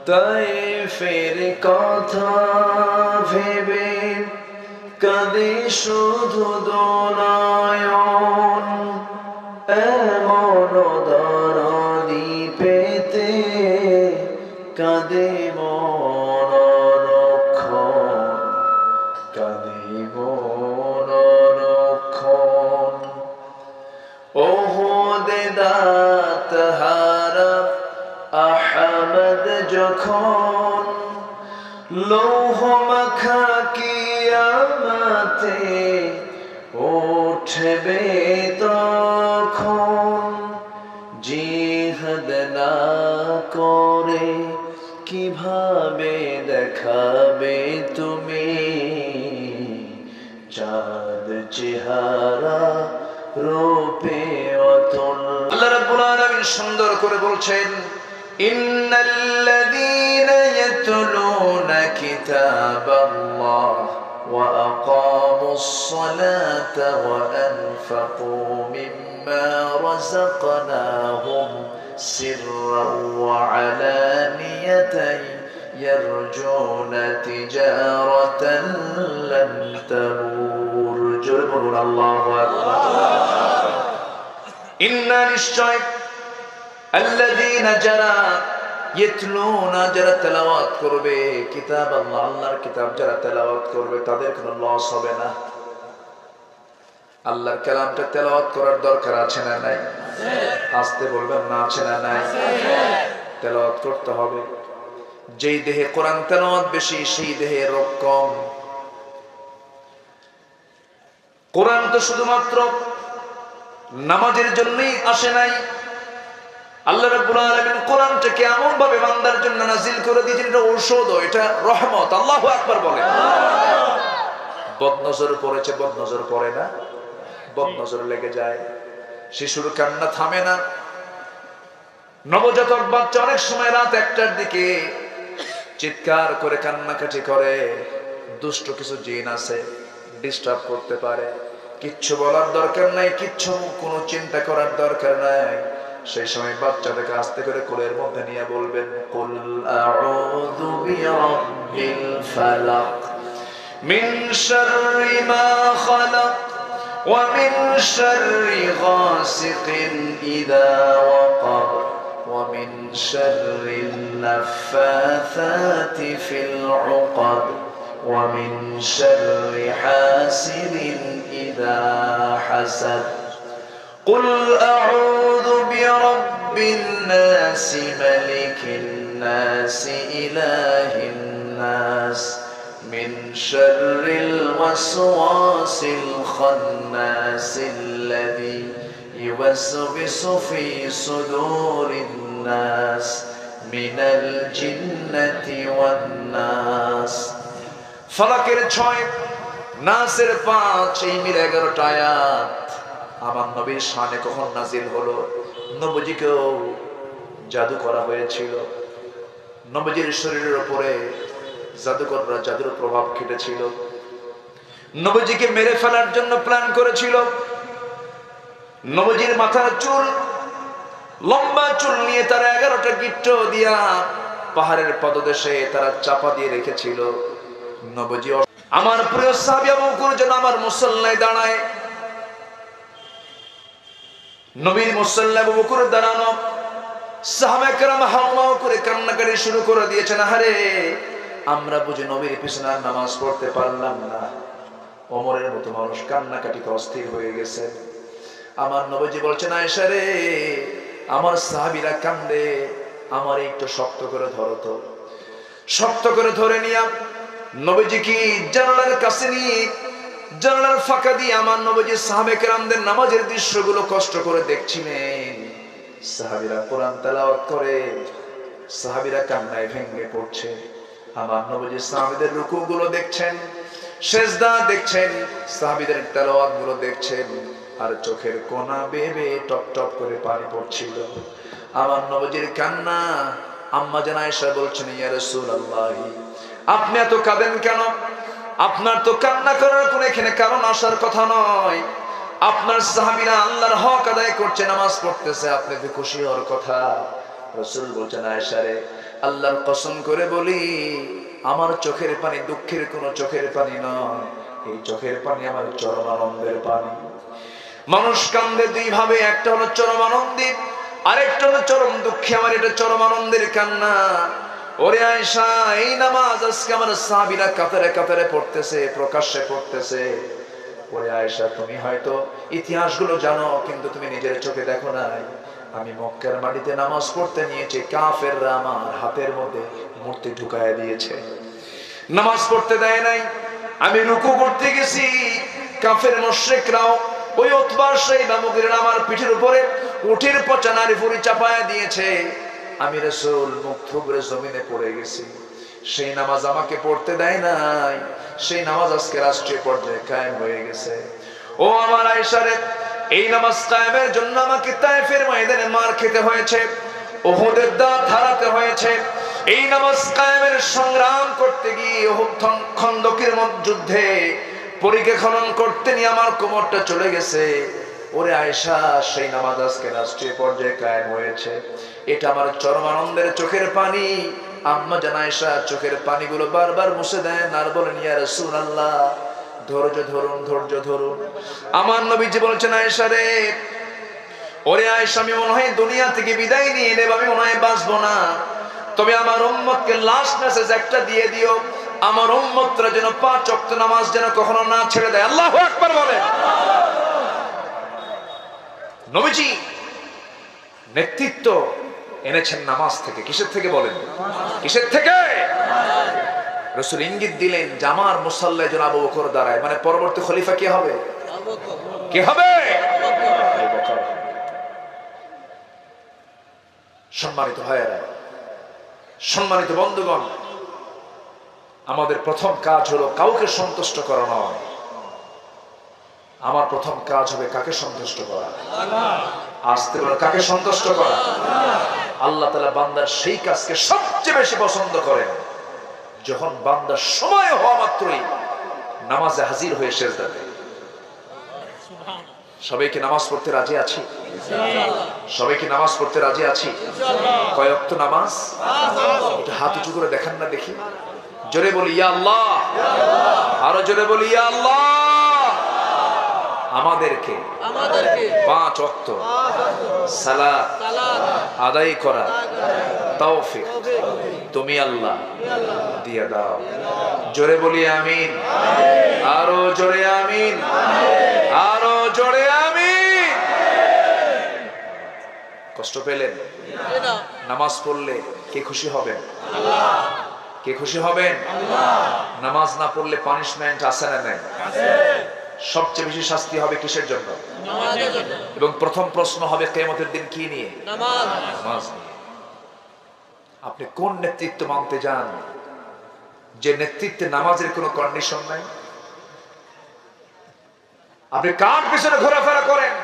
তায়েফের কথা ভেবে কাঁদে শুধু দোনয়ন, এমন দরদি পেতে কাঁদে মনরক্ষণ, কাঁদে মনরক্ষণ। ওহদে দাঁত হারা আহমদ যখন লৌহ মাখা কিয়ামতে উঠবে তখন, জিহাদ না করে কিভাবে দেখাবে তুমি চাঁদ চেহারা রূপে অতল। আল্লাহ রাব্বুল আলামিন সুন্দর করে বলছেন, ইন্নাল্লাযীনা ইয়াতলুনা কিতাবাল্লাহ ওয়া আকামুস সালাতা ওয়া আনফাকু মিম্মা রাযাকনাহুম সিররান ওয়া আলানিয়াতান ইয়ারজুনা তিজারাতান লান তাবুর। জোরে বলুন আল্লাহু আকবার। ইন্না নিশ্চয় আল্লাযীনা যারা ইয়াতলুনা যারা তেলাওয়াত করবে কিতাব আল্লাহ, আল্লাহর কিতাব যারা তেলাওয়াত করবে তাদের কোনো লস হবে না। আল্লাহর কালামটা তেলাওয়াত করার দরকার আছে না নাই? আস্তে বলবেন না, আছে না নাই? তেলাওয়াত করতে হবে। যেই দেহে কোরআন তেলাওয়াত বেশি সেই দেহে রোগ কম। কোরআন তো শুধুমাত্র নামাজের জন্যই আসে নাই। আল্লাহ রাব্বুল আলামিন কোরআনটাকে এমন ভাবে বান্দার জন্য নাযিল করে দিয়েছেন, এটা ঔষধ, এটা রহমত। আল্লাহু আকবার বলে। বদনজর পড়েছে, বদনজর পড়ে না, বদনজর লেগে যায়, শিশুর কান্না থামে না। নবজাতক বাচ্চা অনেক সময় রাত 1টার দিকে চিৎকার করে কান্নাকাটি করে, দুষ্ট কিছু জিন আছে ডিস্টার্ব করতে পারে। কিচ্ছু বলার দরকার নাই, কিচ্ছু কোনো চিন্তা করার দরকার নাই। সেই সময় বাচ্চাটাকে আস্তে করে কোলের মধ্যে নিয়ে বলবেন, কুল আউযু বিরাব্বিল ফালাক মিন শাররি মা খালাক ওয়া মিন শাররি গাসিকিন ইযা ওয়াকাব ওয়া মিন শাররিন নাফাসাতি ফিল উকাদ ওয়া মিন শাররি হাসিদিন ইযা হাসাদ। قل أعوذ برب الناس ملك الناس إله الناس من شر الوسواس الخناس الذي يوسوس في صدور الناس من الجنة والناس। ফলাকের 6 নাসের 5 এই মিলে 11টা আয়াত আমার নবীর শানে কখন নাজিল হলো? নবীজিকেও জাদু করা হয়েছিল, নবীজির শরীরের উপরে জাদুকররা জাদুর প্রভাব খেটেছিল, নবীজিকে মেরে ফেলার জন্য প্ল্যান করেছিল। নবীজির মাথার চুল, লম্বা চুল নিয়ে তারা 11টা গিট্ট দিয়া পাহাড়ের পদদেশে তারা চাপা দিয়ে রেখেছিল। নবীজি আমার প্রিয় সাহাবী আবু বকর যেন আমার মুসল্লায় দাঁড়ায়, নবীর মুসল্লা আবু বকর দাঁড়ানো, সাহাবায়ে কেরাম হাওমাও করে কান্নাকাটি শুরু করে দিয়েছেন। আরে আমরা বুঝি নবীর পিছনে নামাজ পড়তে পারলাম না। ওমরের মতো মানুষ কান্নাকাটিতে অস্থির হয়ে গেছে। আমার নবীজি বলছেন, আয়েশা রে, আমার সাহাবীরা কান্দে, আমার একটু শক্ত করে ধরো তো। শক্ত করে ধরে নিয়া নবীজি কি জানালার কাছে নিয়ে জানালার ফাঁকা দিয়ে আমার নবীজি সাহাবায়ে কেরামদের নামাজের দৃশ্যগুলো কষ্ট করে দেখছিলেন। সাহাবীরা কোরআন তেলাওয়াত করে, সাহাবীরা কান্নায় ভেঙে পড়ছে। আমার নবীজি সাহাবীদের রুকুগুলো দেখছেন, সিজদা দেখছেন, সাহাবীদের তেলাওয়াতগুলো দেখছেন, আর চোখের কোনা বেয়ে বেয়ে টপ টপ করে পানি পড়ছিল। আমার নবীজির কান্না। আম্মা জান আয়েশা বলছেন, ইয়া রাসূলুল্লাহ, আপনি এত কাঁদেন কেন? আপনার তো কান্না করার কোনো এখানে কারণ আসার কথা নয়। আপনার সাহাবীরা আল্লাহর হক আদায় করছে, নামাজ পড়তেছে, আপনি তো খুশি হওয়ার কথা। রাসূল বলছেন, আয়েশা রে, আল্লাহর কসম করে বলি, আমার চোখের পানি দুঃখের কোনো চোখের পানি নয়, এই চোখের পানি আমার চরম আনন্দের পানি। মানুষ কান্দে দুই ভাবে, একটা হলো চরম আনন্দে, আরেকটা হলো চরম দুঃখে। আমার এটা চরম আনন্দের কান্না। ওরে আয়েশা, এই নামাজ আজকে আমার সাহাবীরা কাতারে কাতারে পড়তেছে, প্রকাশ্যে পড়তেছে। ওরে আয়েশা, তুমি হয়তো ইতিহাসগুলো জানো, কিন্তু তুমি নিজের চোখে দেখো নাই। আমি মক্কার মাটিতে নামাজ পড়তে নিয়েছি, কাফেররা আমার হাতের মধ্যে মূর্তি ঢুকায় দিয়েছে, নামাজ পড়তে দেয় নাই। আমি রুকু করতে গেছি, কাফের মুশরিকরাও ওই উতবা শাইবা মুগিরা আমার পিঠের উপরে উটের পচা নারী ফুরি চাপায়া দিয়েছে। আমি রাসূল মুখ থুবড়ে জমিনে পড়ে গেছি। সেই নামাজ আমাকে পড়তে দেয় নাই, সেই নামাজ আজকে রাষ্ট্রীয় পর্যায়ে কায়েম হয়ে গেছে। ও আমার আয়েশা রে, এই নামাজ কায়েমের জন্য আমাকে তায়েফের ময়দানে মার খেতে হয়েছে, উহুদের দাঁত হারাতে হয়েছে। এই নামাজ কায়েমের সংগ্রাম করতে গিয়ে উহুদ খন্দকের যুদ্ধে পরীকে খনন করতে নিয়ে আমার কোমরটা চলে গেছে। ওরে আয়েশা, সেই নামাজ আজকে রাষ্ট্রীয় পর্যায়ে কায়েম হয়েছে। এটা আমার চরম আনন্দের চোখের পানি। আম্মা জান আয়েশা চোখের পানিগুলো বারবার মুছে দেন আর বলেন, ইয়া রাসূলুল্লাহ, ধৈর্য ধরুন, ধৈর্য ধরুন। আমার নবীজি বলেছেন, আয়েশা রে, ওরে আয়েশা, আমি মনে হয় দুনিয়া থেকে বিদায় নিয়ে নেব, আমি মনে হয় বাঁচবো না। তবে আমার উম্মতকে লাস্ট মেসেজ একটা দিয়ে দিও, আমার উম্মতরা যেন 5 ওয়াক্ত নামাজ যেন কখনো না ছেড়ে দেয়। আল্লাহু আকবার বলেন। নবীজি নেতৃত্ব এনেছেন নামাজ থেকে। কিসের থেকে বলেন? কিসের থেকে? রাসূল ইঙ্গিত দিলেন যে আমার মুসাল্লায় যেন আবু বকর দাঁড়ায়, মানে পরবর্তী খলিফা কে হবে? কে হবে? আবু বকর। সম্মানিত ভাইয়েরা, সম্মানিত বন্ধুগণ, আমাদের প্রথম কাজ হলো কাউকে সন্তুষ্ট করা নয়। আমার প্রথম কাজ হবে কাকে সন্তুষ্ট করা? আসতে বলে কাকে সন্তুষ্ট করা? আল্লাহ তাআলা বান্দার সেই কাজকে সবচেয়ে বেশি পছন্দ করেন যখন বান্দার সময় হওয়া মাত্রই নামাজে হাজির হয়ে সেজদা দেয়। সবাই কি নামাজ পড়তে রাজি আছি? সবাই কি নামাজ পড়তে রাজি আছি? কয় ওয়াক্ত নামাজ? এটা হাত উঁচু করে দেখান না দেখি। জোরে বলি ইয়া আল্লাহ, আরো জোরে বলি ইয়া আল্লাহ। আমাদেরকে 5 ওয়াক্ত সালাত আদায় করা তৌফিক তুমি আল্লাহ দিয়ে দাও। জোরে বলি আমিন, আরো জোরে আমিন, আরো জোরে আমিন। কষ্ট পেলেন? নামাজ পড়লে কে খুশি হবেন? কে খুশি হবেন? নামাজ না পড়লে পানিশমেন্ট আছে না নাই? সবচেয়ে বেশি শাস্তি হবে কিসের জন্য? এবং প্রথম প্রশ্ন হবে কিয়ামতের দিন কি নিয়ে? নামাজ নিয়ে। আপনি কোন নেতৃত্ব মানতে যান যে নেতৃত্বে নামাজের কোনো কন্ডিশন নাই? আপনি কার পিছনে ঘোরাফেরা করেন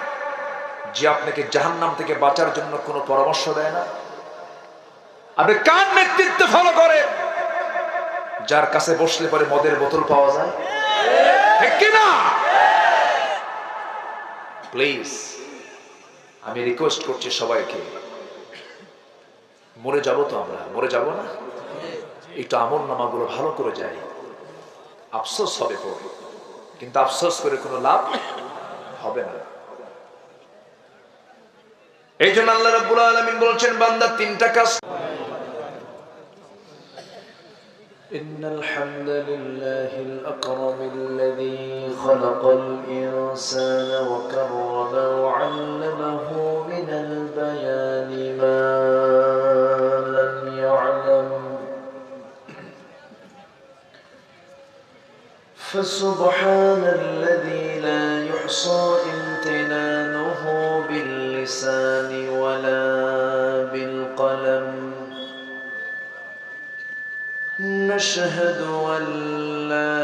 যে আপনাকে জাহান্নাম থেকে বাঁচার জন্য কোনো পরামর্শ দেয় না? আপনি কার নেতৃত্ব ফলো করেন যার কাছে বসলে পরে মদের বোতল পাওয়া যায়? ঠিক কি না? প্লিজ, আমি রিকোয়েস্ট করছি সবাইকে, মরে যাব তো আমরা, মরে যাব না? একটু আমল নামাগুলো ভালো করে যাই। আফসোস হবে পরে, কিন্তু আফসোস করে কোনো লাভ হবে না। এই জন্য আল্লাহ রাব্বুল আলামিন বলেছেন, বান্দা 3টা কাজ। إن الحمد لله الأكرم الذي خلق الإنسان وكرمه وعلمه من البيان ما لم يعلم فسبحان الذي لا يحصى امتنانه باللسان ولا بالقلم نشهد أن لا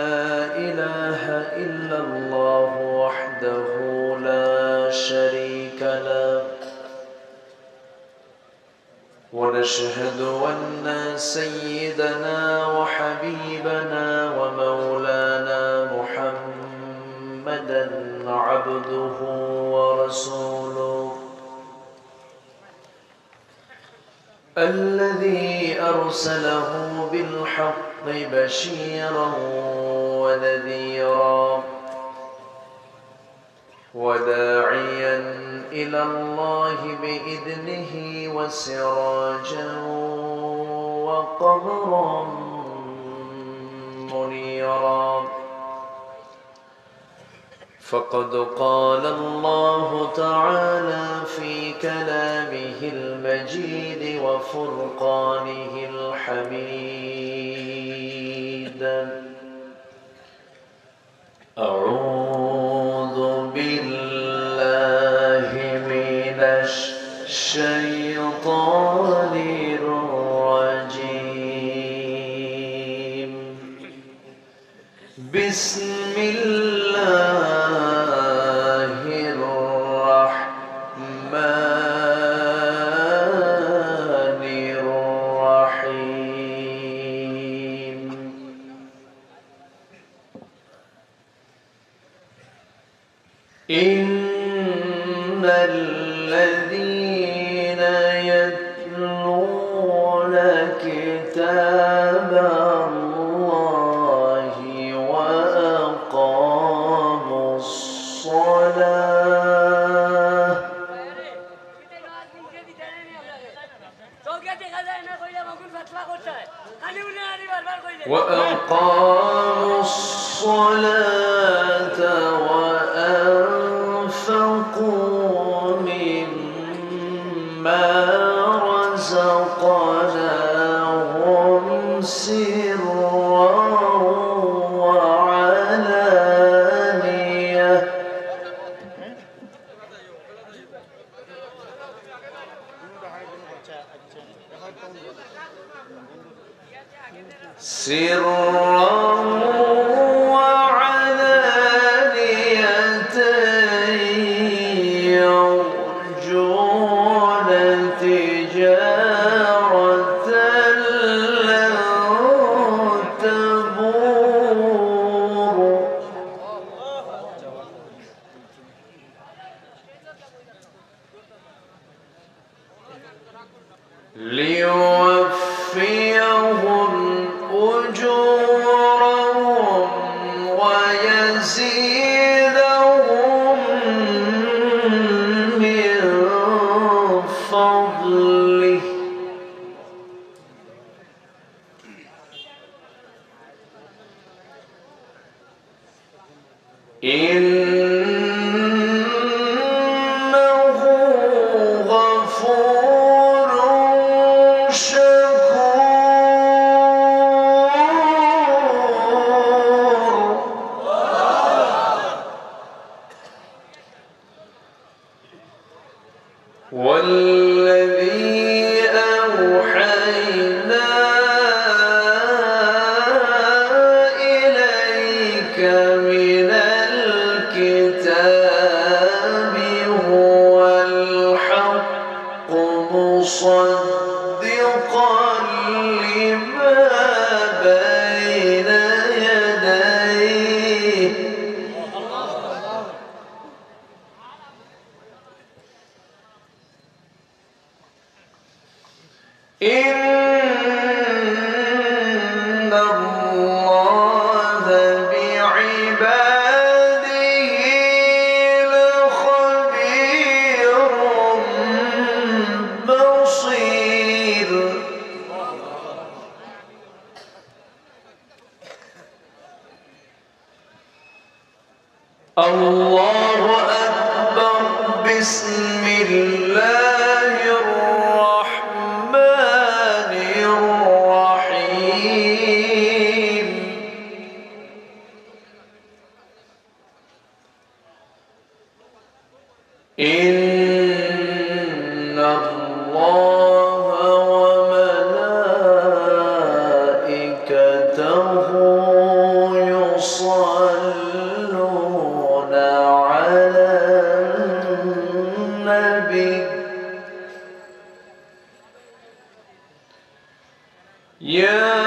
إله إلا الله وحده لا شريك له ونشهد أن سيدنا وحبيبنا ومولانا محمدا عبده ورسوله الذي أرسله بالحق بشيرا ونذيرا وداعيا إلى الله بإذنه وسراجا وقمرا منيرا فقد قال الله تعالى في كلامه المجيد وفرقانه الحميد أعوذ بالله من الشيطان الرجيم بسم الله الرحمن الرحيم إن الذين يتلون كتاب الله وأقاموا الصلاة وأنفقوا مما رزقناهم سرا وعلانية يرجون تجارة لن تبور ليوفيهم أجورهم ويزيدهم من فضله إنه غفور شكور والذي أوحينا إليك من الكتاب هو الحق مصدقا لما بين يديه إن الله بعباده لخبير بصير الله أكبر بسم الله الرحمن الرحيم إن الله وملائكته يصلون على النبي يا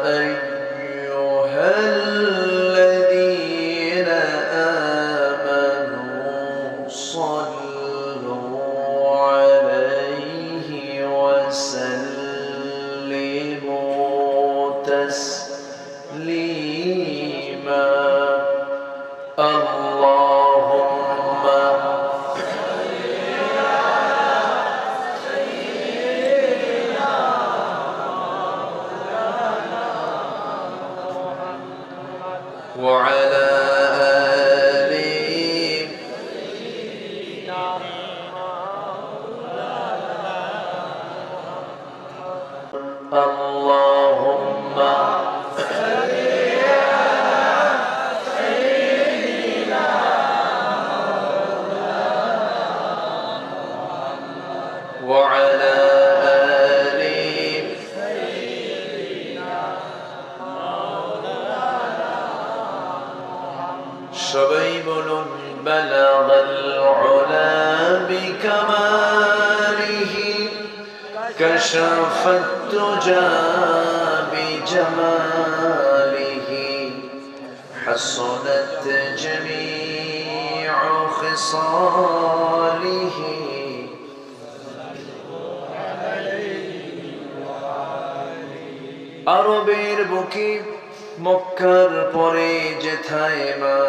أيها الذين آمنوا صلوا عليه وسلموا تسليما اللهم وعلى اللهم وعلى آل সবাই বলুন বালাগাল উলা বিকামালিহি كشف الدجى بجماله حسنت جميع خصاله আরবের বুকে মক্কার পরে যেথায় মা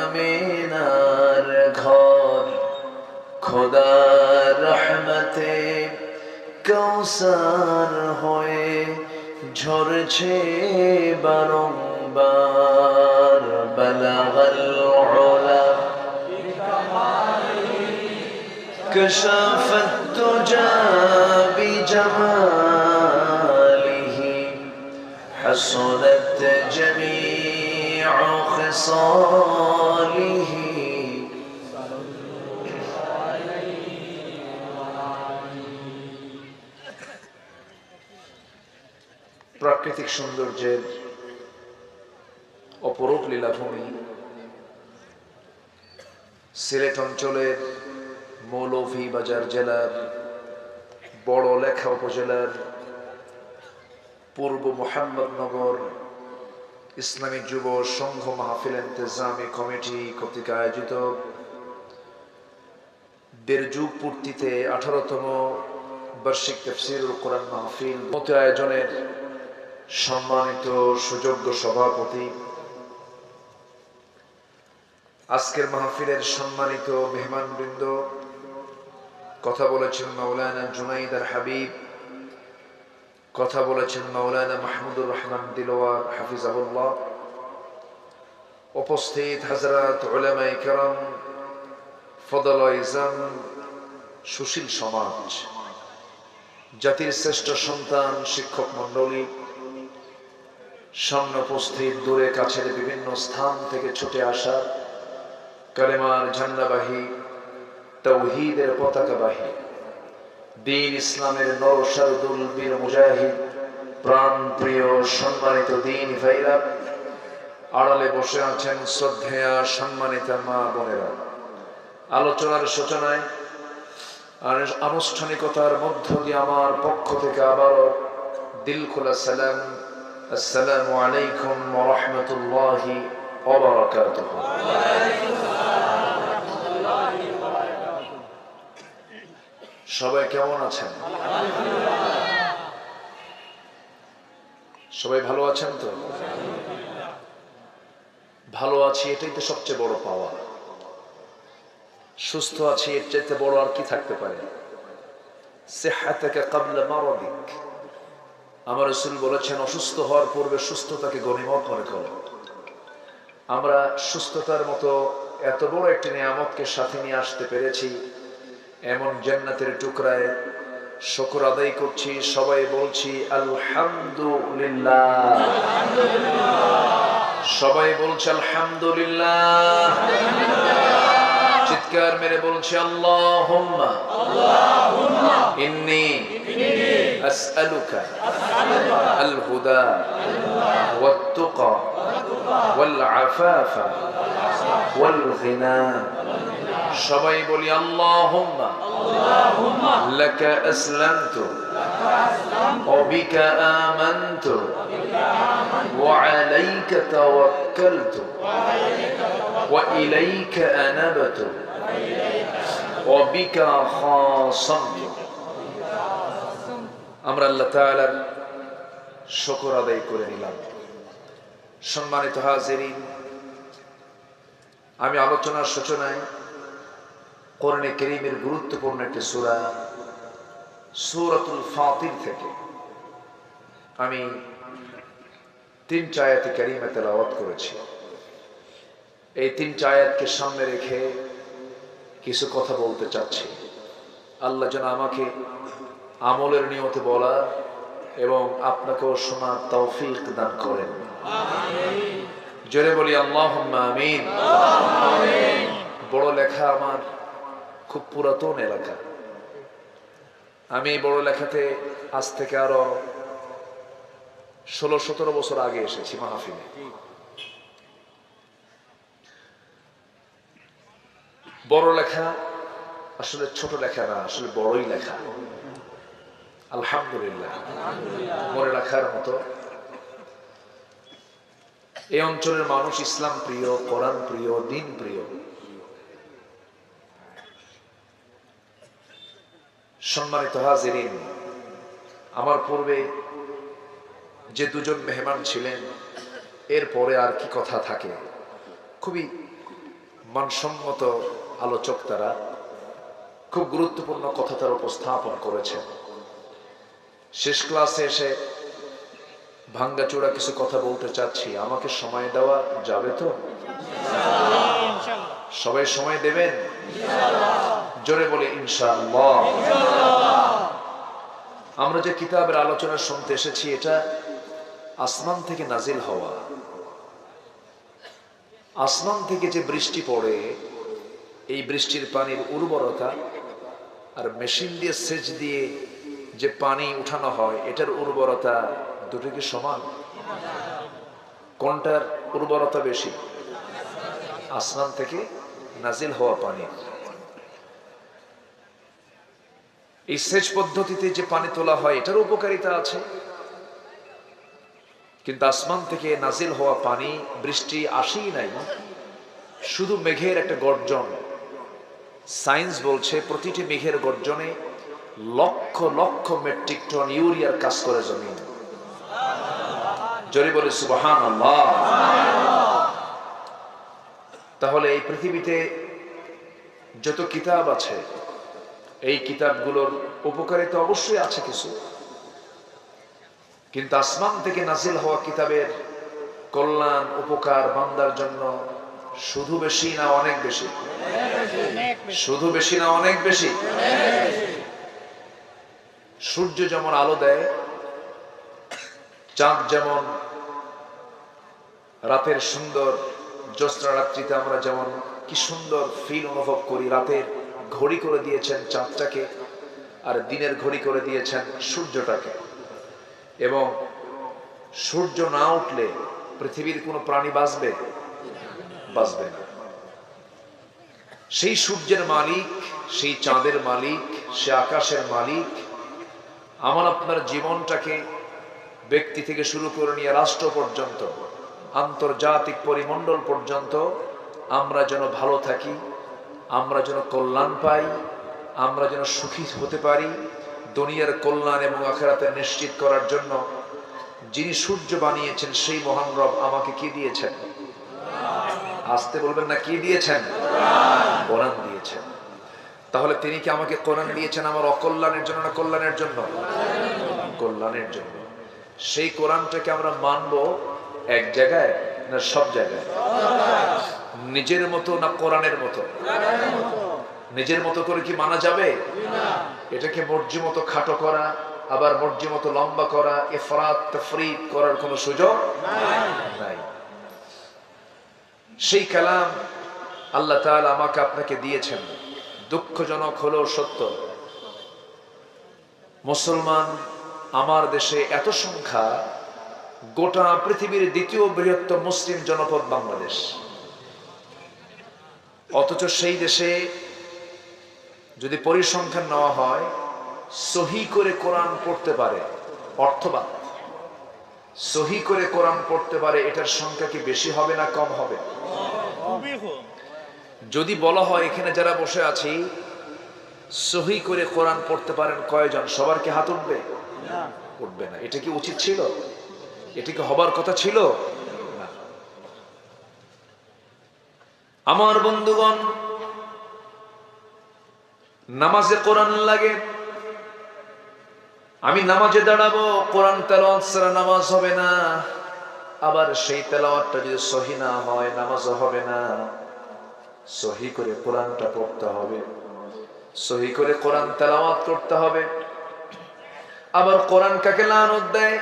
আমিনার ঘর খোদার রহমতে কৌসার হয়ে ঝরছে বারংবার বালাগাল উলা كشفت الدجى بجماله حسنت جميع خصاله প্রাকৃতিক সৌন্দর্যের অপরূপ লীলাভূমি সিলেট অঞ্চলের মৌলভীবাজার জেলার বড়লেখা উপজেলার পূর্ব মোহাম্মদনগর ইসলামী যুব সংঘ মাহফিল ইন্তেজামি কমিটি কর্তৃক আয়োজিত দেড় যুগ পূর্তিতে 18তম বার্ষিক তাফসীরুল কোরআন মাহফিল মত আয়োজনের সম্মানিত সুযোগ্য সভাপতি, আজকের মাহফিলের সম্মানিত মেহমানবৃন্দ, কথা বলেছেন মাওলানা জুনাইদ আল হাবিব, কথা বলেছেন মাওলানা মাহমুদুর রহমান দিলওয়ার হাফিজাহুল্লাহ, উপস্থিত হযরত উলামায়ে কেরাম, ফদলায়ে ইজম, সুশীল সমাজ, জাতির শ্রেষ্ঠ সন্তান, শিক্ষক মণ্ডলী, সামনে উপস্থিত দূরে কাছের বিভিন্ন স্থান থেকে ছুটে আসা কালেমার ঝান্ডাবাহী, তাওহীদের পতাকাবাহী, দ্বীন ইসলামের নরসারদুল বীর মুজাহিদ, প্রাণ প্রিয় সম্মানিত দ্বীন ভাইরা, আড়ালে বসে আছেন শ্রদ্ধেয়া সম্মানিত মা বোনেরা, আলোচনার সূচনায় আনুষ্ঠানিকতার মধ্য দিয়ে আমার পক্ষ থেকে আবারও দিল খোলা সালাম, আসসালামু আলাইকুম ওয়া রাহমাতুল্লাহি ওয়া বারাকাতুহু। সবাই কেমন আছেন? সবাই ভালো আছেন তো? ভালো আছি, এটাই তো সবচেয়ে বড় পাওয়া। সুস্থ আছি, এর চাইতে বড় আর কি থাকতে পারে? সিহহাতাকা ক্বাবলা মারাদিক। আমার রাসূল বলেছেন, অসুস্থ হওয়ার পূর্বে সুস্থতাকে গনিমত মনে করো। আমরা সুস্থতার মতো এত বড় একটি নিয়ামতকে সাথে নিয়ে আসতে পেরেছি, এমন জান্নাতের টুকরায় শুকর আদায় করছি। সবাই বলছি আলহামদুলিল্লাহ। সবাই বলছে আলহামদুলিল্লাহ। চিৎকার মেরে বলছি আল্লাহুম্মা ইন্নী আসআলুকা আল হুদা ওয়াত তুকা ওয়াল আফাফা ওয়াল গিনা। সবাই বলি আল্লাহুম্মা লাকা আসলামতু ওয়া বিকা আমানতু ওয়া আলাইকা তাওয়াক্কালতু ওয়া ইলাইকা আনাবতু ওয়া বিকা খাসামতু। আমরা আল্লাহ তাআলার শুকর আদায় করে নিলাম। সম্মানিত হাজিরিন, আমি আলোচনার সূচনায় কোরআনে কারীমের গুরুত্বপূর্ণ একটি সূরা সূরাতুল ফাতির থেকে আমি 3টি আয়াত কারীমা তেলাওয়াত করেছি। এই 3টি আয়াতকে সামনে রেখে কিছু কথা বলতে চাচ্ছি। আল্লাহ যেন আমাকে আমলের নিয়তে বলা এবং আপনাকেও শোনার তৌফিক দান করেন। আমিন। জোরে বলি আল্লাহুম্মা আমিন। আমিন। বড় লেখা আমার খুব পুরাতন এলাকা। আমি এই বড় লেখাতে আজ থেকে আরো 16-17 বছর আগে এসেছি মাহফিলে। বড় লেখা আসলে ছোট লেখা না, আসলে বড়ই লেখা। আলহামদুলিল্লাহ, মনে রাখার মতো। এই অঞ্চলের মানুষ ইসলাম প্রিয়, কোরআন প্রিয়, দ্বীন প্রিয়। সম্মানিত হাজিরিন, আমার পূর্বে যে দুজন মেহমান ছিলেন, এরপরে আর কি কথা থাকে। খুবই মানসম্মত আলোচক তারা, খুব গুরুত্বপূর্ণ কথা তারা উপস্থাপন করেছেন। শেষ ক্লাসে এসে ভাঙ্গাচোরা কিছু কথা বলতে চাচ্ছি। আমাকে সময় দেওয়া যাবে তো? সবাই সময় দেবেন? জোরে বলে ইনশাআল্লাহ। আমরা যে কিতাবের আলোচনা শুনতে এসেছি, এটা আসমান থেকে নাজিল হওয়া। আসমান থেকে যে বৃষ্টি পড়ে, এই বৃষ্টির পানির উর্বরতা আর মেশিন দিয়ে সেচ দিয়ে যে পানি উঠানো হয়, এটার উর্বরতা দুটো কি সমান? কোনটার উর্বরতা বেশি? আসমান থেকে নাজিল হওয়া পানি। এই সেচ পদ্ধতিতে যে পানি তোলা হয়, এটার উপকারিতা আছে, কিন্তু আসমান থেকে নাজিল হওয়া পানি, বৃষ্টি আসেই নাই, শুধু মেঘের একটা গর্জন। সায়েন্স বলছে প্রতিটি মেঘের গর্জনে লক্ষ লক্ষ মেট্রিক টন ইউরিয়ার কাজ করে জমিন। জোরে বলে সুবহানাল্লাহ। তাহলে এই পৃথিবীতে যত কিতাব আছে, এই কিতাবগুলোর উপকারিতা অবশ্যই আছে কিছু, কিন্তু আসমান থেকে নাজিল হওয়া কিতাবের কল্যাণ উপকার বান্দার জন্য শুধু বেশি না অনেক বেশি? শুধু বেশি না অনেক বেশি? সূর্য যেমন আলো দেয়, চাঁদ যেমন রাতের সুন্দর জ্যোৎস্না রাত্রিতে আমরা যেমন কি সুন্দর ফিল অনুভব করি, রাতের ঘড়ি করে দিয়েছেন চাঁদটাকে, আর দিনের ঘড়ি করে দিয়েছেন সূর্যটাকে। এবং সূর্য না উঠলে পৃথিবীর কোনো প্রাণী বাঁচবে? বাঁচবে না। সেই সূর্যের মালিক, সেই চাঁদের মালিক, সে আকাশের মালিক আমার আপনার জীবনটাকে ব্যক্তি থেকে শুরু করে নিয়ে রাষ্ট্র পর্যন্ত, আন্তর্জাতিক পরিমণ্ডল পর্যন্ত আমরা যেন ভালো থাকি, আমরা যেন কল্যাণ পাই, আমরা যেন সুখী হতে পারি, দুনিয়ার কল্যাণ এবং আখিরাতের নিশ্চিত করার জন্য যিনি সূর্য বানিয়েছেন, সেই মহান রব আমাকে কি দিয়েছেন? আসতে বলবেন না, কি দিয়েছেন? কোরআন দিয়েছেন। তাহলে তিনি কি আমাকে কোরআন দিয়েছেন আমার অকল্যাণের জন্য না কল্যাণের জন্য? কল্যাণের জন্য। সেই কোরআনটাকে আমরা মানবো এক জায়গায় না সব জায়গায়? নিজের মতো না কোরআনের মতো? নিজের মতো করে কি মানা যাবে? এটাকে মর্জি মতো খাটো করা, আবার মর্জি মতো লম্বা করা, ইফরাত তাফরীত করার কোনো সুযোগ নাই। সেই কালাম আল্লাহ তাআলা আমাকে আপনাকে দিয়েছেন। দুঃখজনক হলেও সত্য, মুসলমান আমার দেশে এত সংখ্যা, গোটা পৃথিবীর দ্বিতীয় বৃহত্তম মুসলিম জনপদ বাংলাদেশ। অথচ সেই দেশে যদি পরিসংখ্যান নেওয়া হয়, সহি করে কোরআন পড়তে পারে, অর্থবান সহি করে কোরআন পড়তে পারে, এটার সংখ্যা কি বেশি হবে না কম হবে? যদি বলা হয় এখানে যারা বসে আছি সহি করে কোরআন পড়তে পারেন কয়জন, সবার কি হাত উঠবে? উঠবে না। এটা কি উচিত ছিল? এটা কি হবার কথা ছিল? না। আমার বন্ধুগণ, নামাজে কোরআন লাগে। আমি নামাজে দাঁড়াবো, কোরআন তেলাওয়াত ছাড়া নামাজ হবে না। আবার সেই তেলাওয়াতটা যদি সহি না হয় নামাজও হবে না। সহি করে কোরআনটা পড়তে হবে, সহি করে কোরআন তেলাওয়াত করতে হবে। আবার কোরআন কাকে লানত দেয়?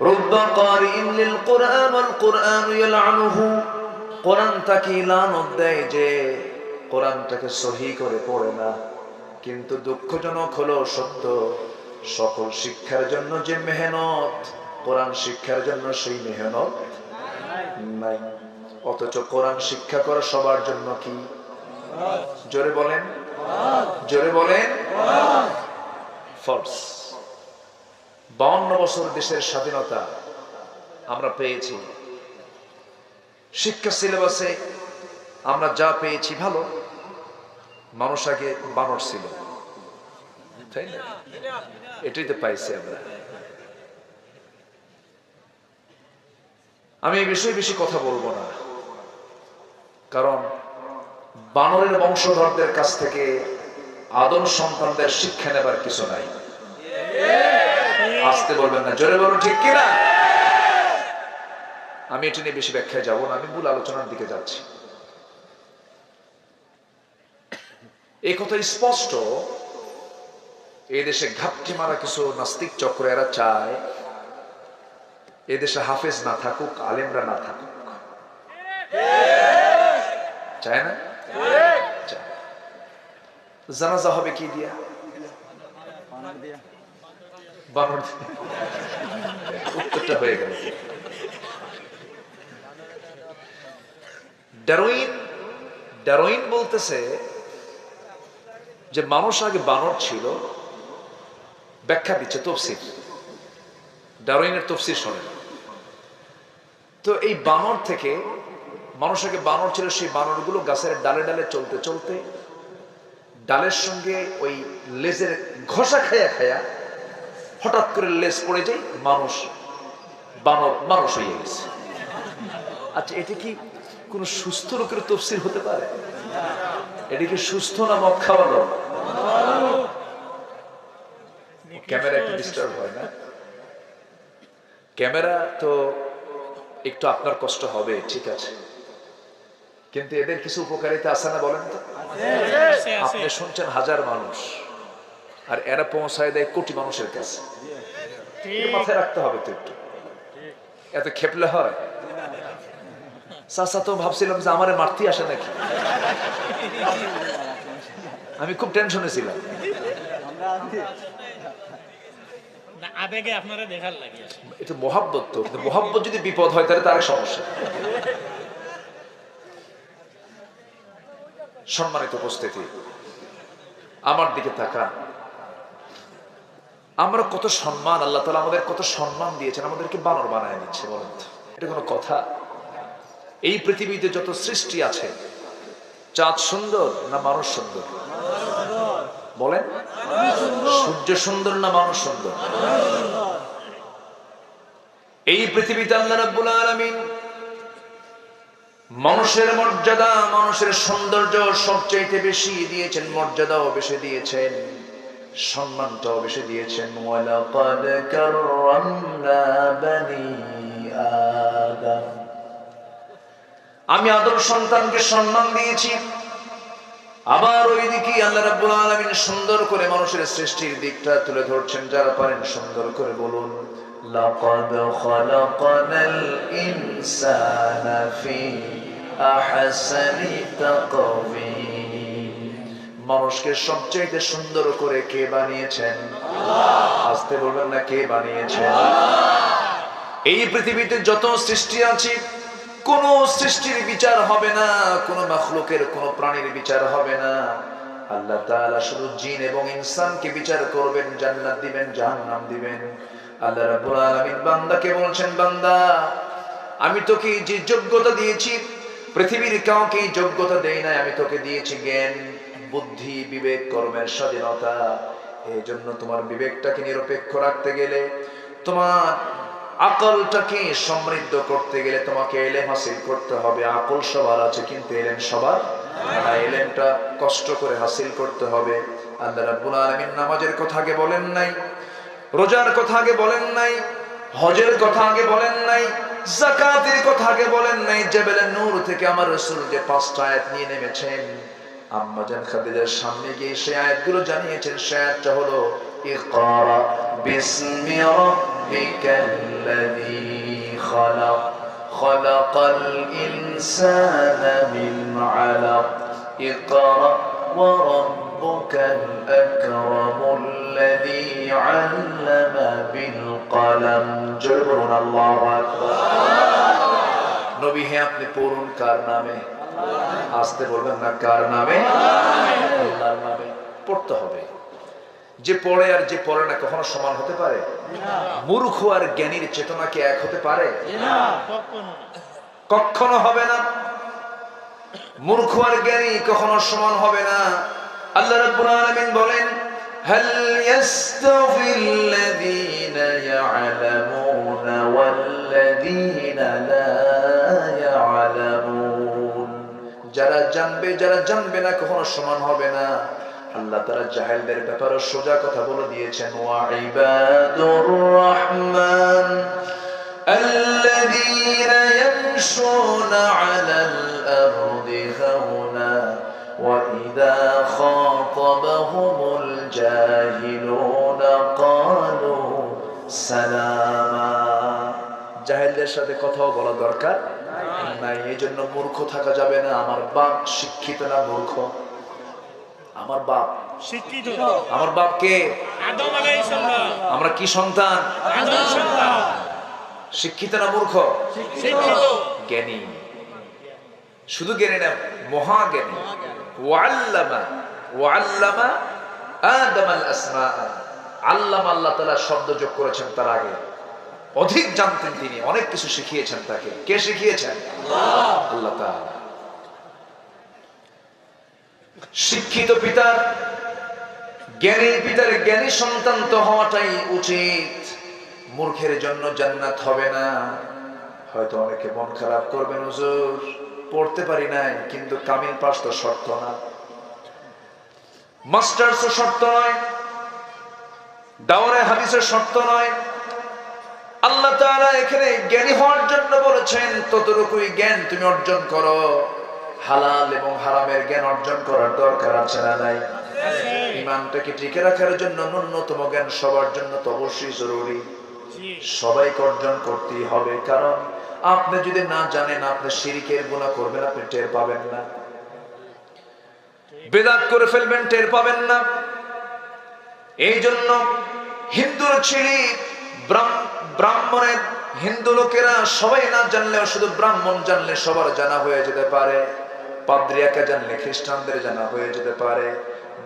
রুব্বা কারিইন লিল কুরআন ওয়াল কুরআন ইয়ালআনুহু। কোরআন তাকে লানত দেয় যে কোরআনটাকে সহি করে পড়ে না। কিন্তু দুঃখজনক হলো সত্য, সকল শিক্ষার জন্য যে মেহনত, কোরআন শিক্ষার জন্য সেই মেহনত নাই। অথচ কোরআন শিক্ষা করা সবার জন্য কি? জোরে বলেন, জোরে বলেন, ফরজ। 52 বছর দেশের স্বাধীনতা আমরা পেয়েছি। শিক্ষা সিলেবাসে আমরা যা পেয়েছি ভালো। মানুষ আগে বানর ছিল, তাই না? এটাই তো পাইছি আমরা। আমি এই বিষয়ে বেশি কথা বলবো না, কারণ বানরের বংশধরদের কাছ থেকে আদম সন্তানদের শিক্ষা নেবার কিছু নাই। আসতে বলবেন না, জোরে বলুন ঠিক কিনা? আমি এটা নিয়ে বেশি ব্যাখ্যায় যাব না, আমি মূল আলোচনার দিকে যাচ্ছি। এই কথা স্পষ্ট, এই দেশে ঘাপটি মারা কিছু নাস্তিক চক্র এরা চায় এদেশে হাফেজ না থাকুক, আলেমরা না থাকুক। চায় না? চায়। জানাজা হবে কি দিয়া? বানর দিয়ে। উত্তরটা হয়ে গেল। ডারউইন বলতেছে যে মানুষ আগে বানর ছিল। ব্যাখ্যা দিচ্ছে তফসির, ডারউইনের তফসির শোনেন তো। এই বানর থেকে মানুষ আগে বানর ছিল, সেই বানরগুলো গাছের ডালে ডালে চলতে চলতে ডালের সঙ্গে ওই লেজের ঘষা খায়া খায়া হঠাৎ করে লেজ পড়ে যায়, মানুষ হয়ে গেছে। আচ্ছা, এটা কি কোন সুস্থ লোকের তফসির হতে পারে? এটা কি সুস্থ না মদ খাওয়ানো? ক্যামেরা একটু ডিস্টার্ব হয় না? ক্যামেরা তো একটু আপনার কষ্ট হবে, ঠিক আছে, কিন্তু এদের কিছু উপকারিতা আছে না বলেন তো? আপনি শুনছেন হাজার মানুষ, আর এরা পৌঁছায় দেয় কোটি মানুষের কাছে। মাথায় রাখতে হবে তো একটু। এত খেপলে হয়? চাচা তো ভাবছিলাম যে আমারে মারতে আসে নাকি, আমি খুব টেনশনে ছিলাম। আবেগে আপনারা দেখার লাগে এটা মহাব্বত তো, কিন্তু মহাব্বত যদি বিপদ হয় তাহলে তার সমস্যা। সম্মানিত উপস্থিতি, আমার দিকে তাকান। আমরা কত সম্মান, আল্লাহ তাআলা আমাদের কত সম্মান দিয়েছেন, আমাদেরকে বানর বানায় নিচ্ছে। বলেন তো, এটা কোনো কথা? এই পৃথিবীতে যত সৃষ্টি আছে, চাঁদ সুন্দর না মানুষ সুন্দর? বলেন, সূর্য সুন্দর না মানুষ সুন্দর? এই পৃথিবীতে আল্লাহ রাব্বুল আলামিন মানুষের মর্যাদা, মানুষের সৌন্দর্য সবচাইতে বেশি দিয়েছেন, মর্যাদাও বেশি দিয়েছেন, সম্মানটাও বেশি দিয়েছেন। ওয়ালাকাদ কাররামনা বানি আদম, আমি আদম সন্তানকে সম্মান দিয়েছি। আবার ওইদিকে আল্লাহ রাব্বুল আলামিন সুন্দর করে মানুষের সৃষ্টির দিকটা তুলে ধরছেন। যারা পারেন সুন্দর করে বলুন, লাকাদ খালাকানাল ইনসানা ফি আহসানি তাকওয়িম। মানুষকে সবচেয়ে সুন্দর করে কে বানিয়েছেন? আল্লাহ। আসতে বলবেন না, কে বানিয়েছেন? আল্লাহ। এই পৃথিবীতে যত সৃষ্টি আছে, কোন সৃষ্টির বিচার হবে না, কোন মাখলুকের, কোন প্রাণীর বিচার হবে না। আল্লাহ তাআলা শুধু জিন এবং ইনসানকে বিচার করবেন, জান্নাত দিবেন, জাহান্নাম দিবেন। আল্লাহ রাব্বুল আলামিন বান্দাকে বলছেন, বান্দা আমি তোকে যে যোগ্যতা দিয়েছি পৃথিবীর কাউকে যোগ্যতা দেই নাই। আমি তোকে দিয়েছি জ্ঞান, বুদ্ধি, বিবেক, কর্মের স্বাধীনতা। এই জন্য তোমার বিবেকটাকে নিরপেক্ষ রাখতে গেলে, তোমার আকলটাকে সমৃদ্ধ করতে গেলে তোমাকে ইলম হাসিল করতে হবে। আকল সবার আছে কিন্তু ইলম সবার না। ইলমটা কষ্ট করে হাসিল করতে হবে। আল্লাহ রাব্বুল আলামিন নামাজের কথা আগে বলেন নাই, রোজার কথা আগে বলেন নাই, হজের কথা আগে বলেন নাই, যাকাতের কথা আগে বলেন নাই। জাবালে নূর থেকে আমার রাসূল যে 5টা আয়াত নিয়ে নেমেছেন, আম্মা জান খাদিজার সামনে গিয়ে সেই আয়াতগুলো জানিয়েছেন। সেই আয়াতটা হলো ইকরা বিসমি রাব্বিকাল্লাযী খালাক খালাকাল ইনসানা মিন আলাক ইকরা ওয়া রাব্বুকাল আকরামুল্লাযী আল্লামা বিল কলম। জোরে বলুন আল্লাহু আকবার। নবী হে আপনি পড়ুন কার নামে? আসতে বলবেন না, কার নামে? আল্লাহর নামে পড়তে হবে। যে পড়ে আর যে পড়ে না কখনো সমান হতে পারে? মূর্খ আর জ্ঞানীর চেতনা কি এক হতে পারে? কখনো হবে না। মূর্খ আর জ্ঞানী কখনো সমান হবে না। আল্লাহ রাব্বুল আলামিন বলেন, হাল ইয়াস্তাবিল্লাযীনা ইয়া'লামুনা ওয়াল্লাযীনা লা ইয়া'লামুন। যারা জানবে যারা জানবে না কখনো সমান হবে না। আল্লাহ তাআলা জাহেলদের ব্যাপারে সোজা কথা বলে দিয়েছেন, ওয়া ইবাদুর রহমান আল্লাযীনা ইয়ামশুনা আলাল আরদি হাওনা ওয়া ইযা খাতাবাহুমুল জাহিলুনা ক্বালু সালামা। জাহেলদের সাথে কথাও বলা দরকার নাই। এই জন্য মূর্খ থাকা যাবে না। আমার বাপ শিক্ষিত না মূর্খ? আমার বাপ শিক্ষিত। আমার বাপকে আদম আলাইহিস সালাম। আমরা কি সন্তান? আদম সন্তান। শিক্ষিত না মূর্খ? শিক্ষিত। জ্ঞানী। শুধু জ্ঞানী না, মহাজ্ঞানী। ওয়াল্লামা ওয়াল্লামা আদম আল আসমা। আল্লামা আল্লাহ তাআলা শব্দ যোগ করেছেন তার আগে। অধিক জানতেন তিনি, অনেক কিছু শিখিয়েছেন তাকে। কে শিখিয়েছেন? আল্লাহ তাআলা। শিক্ষিত পিতার, জ্ঞানী পিতার জ্ঞানী সন্তান তো হওয়াটাই উচিত। মূর্খের জন্য জান্নাত হবে না। হয়তো অনেকে মন খারাপ করবেন, হুজুর পড়তে পারি নাই, কিন্তু কামিল পাস তো শর্ত না, মাস্টার্স ও শর্ত নয়, দাওরায়ে হাদিসের শর্ত নয়। আল্লাহ তাআলা এখানে জ্ঞানী হওয়ার জন্য বলেছেন, ততটুকুই জ্ঞান তুমি অর্জন করো। হালাল এবং হারামের জ্ঞান অর্জন করার দরকার আছে না নাই? ঈমানটাকে টিকে রাখার জন্য ন্যূনতম জ্ঞান সবার জন্য তো অবশ্যই জরুরি। সবাইকে অর্জন করতেই হবে। কারণ আপনি যদি না জানেন, আপনি শিরকের গুনাহ করবেন, আপনি টের পাবেন না। বেদাত করে ফেলবেন, টের পাবেন না। এই জন্য হিন্দুর ছেলে ব্রাহ্মণের, হিন্দু লোকেরা সবাই না জানলেও শুধু ব্রাহ্মণ জানলে সবার জানা হয়ে যেতে পারে। পাদ্রিয়াকে জানলে খ্রিস্টানদের জানা হয়ে যেতে পারে।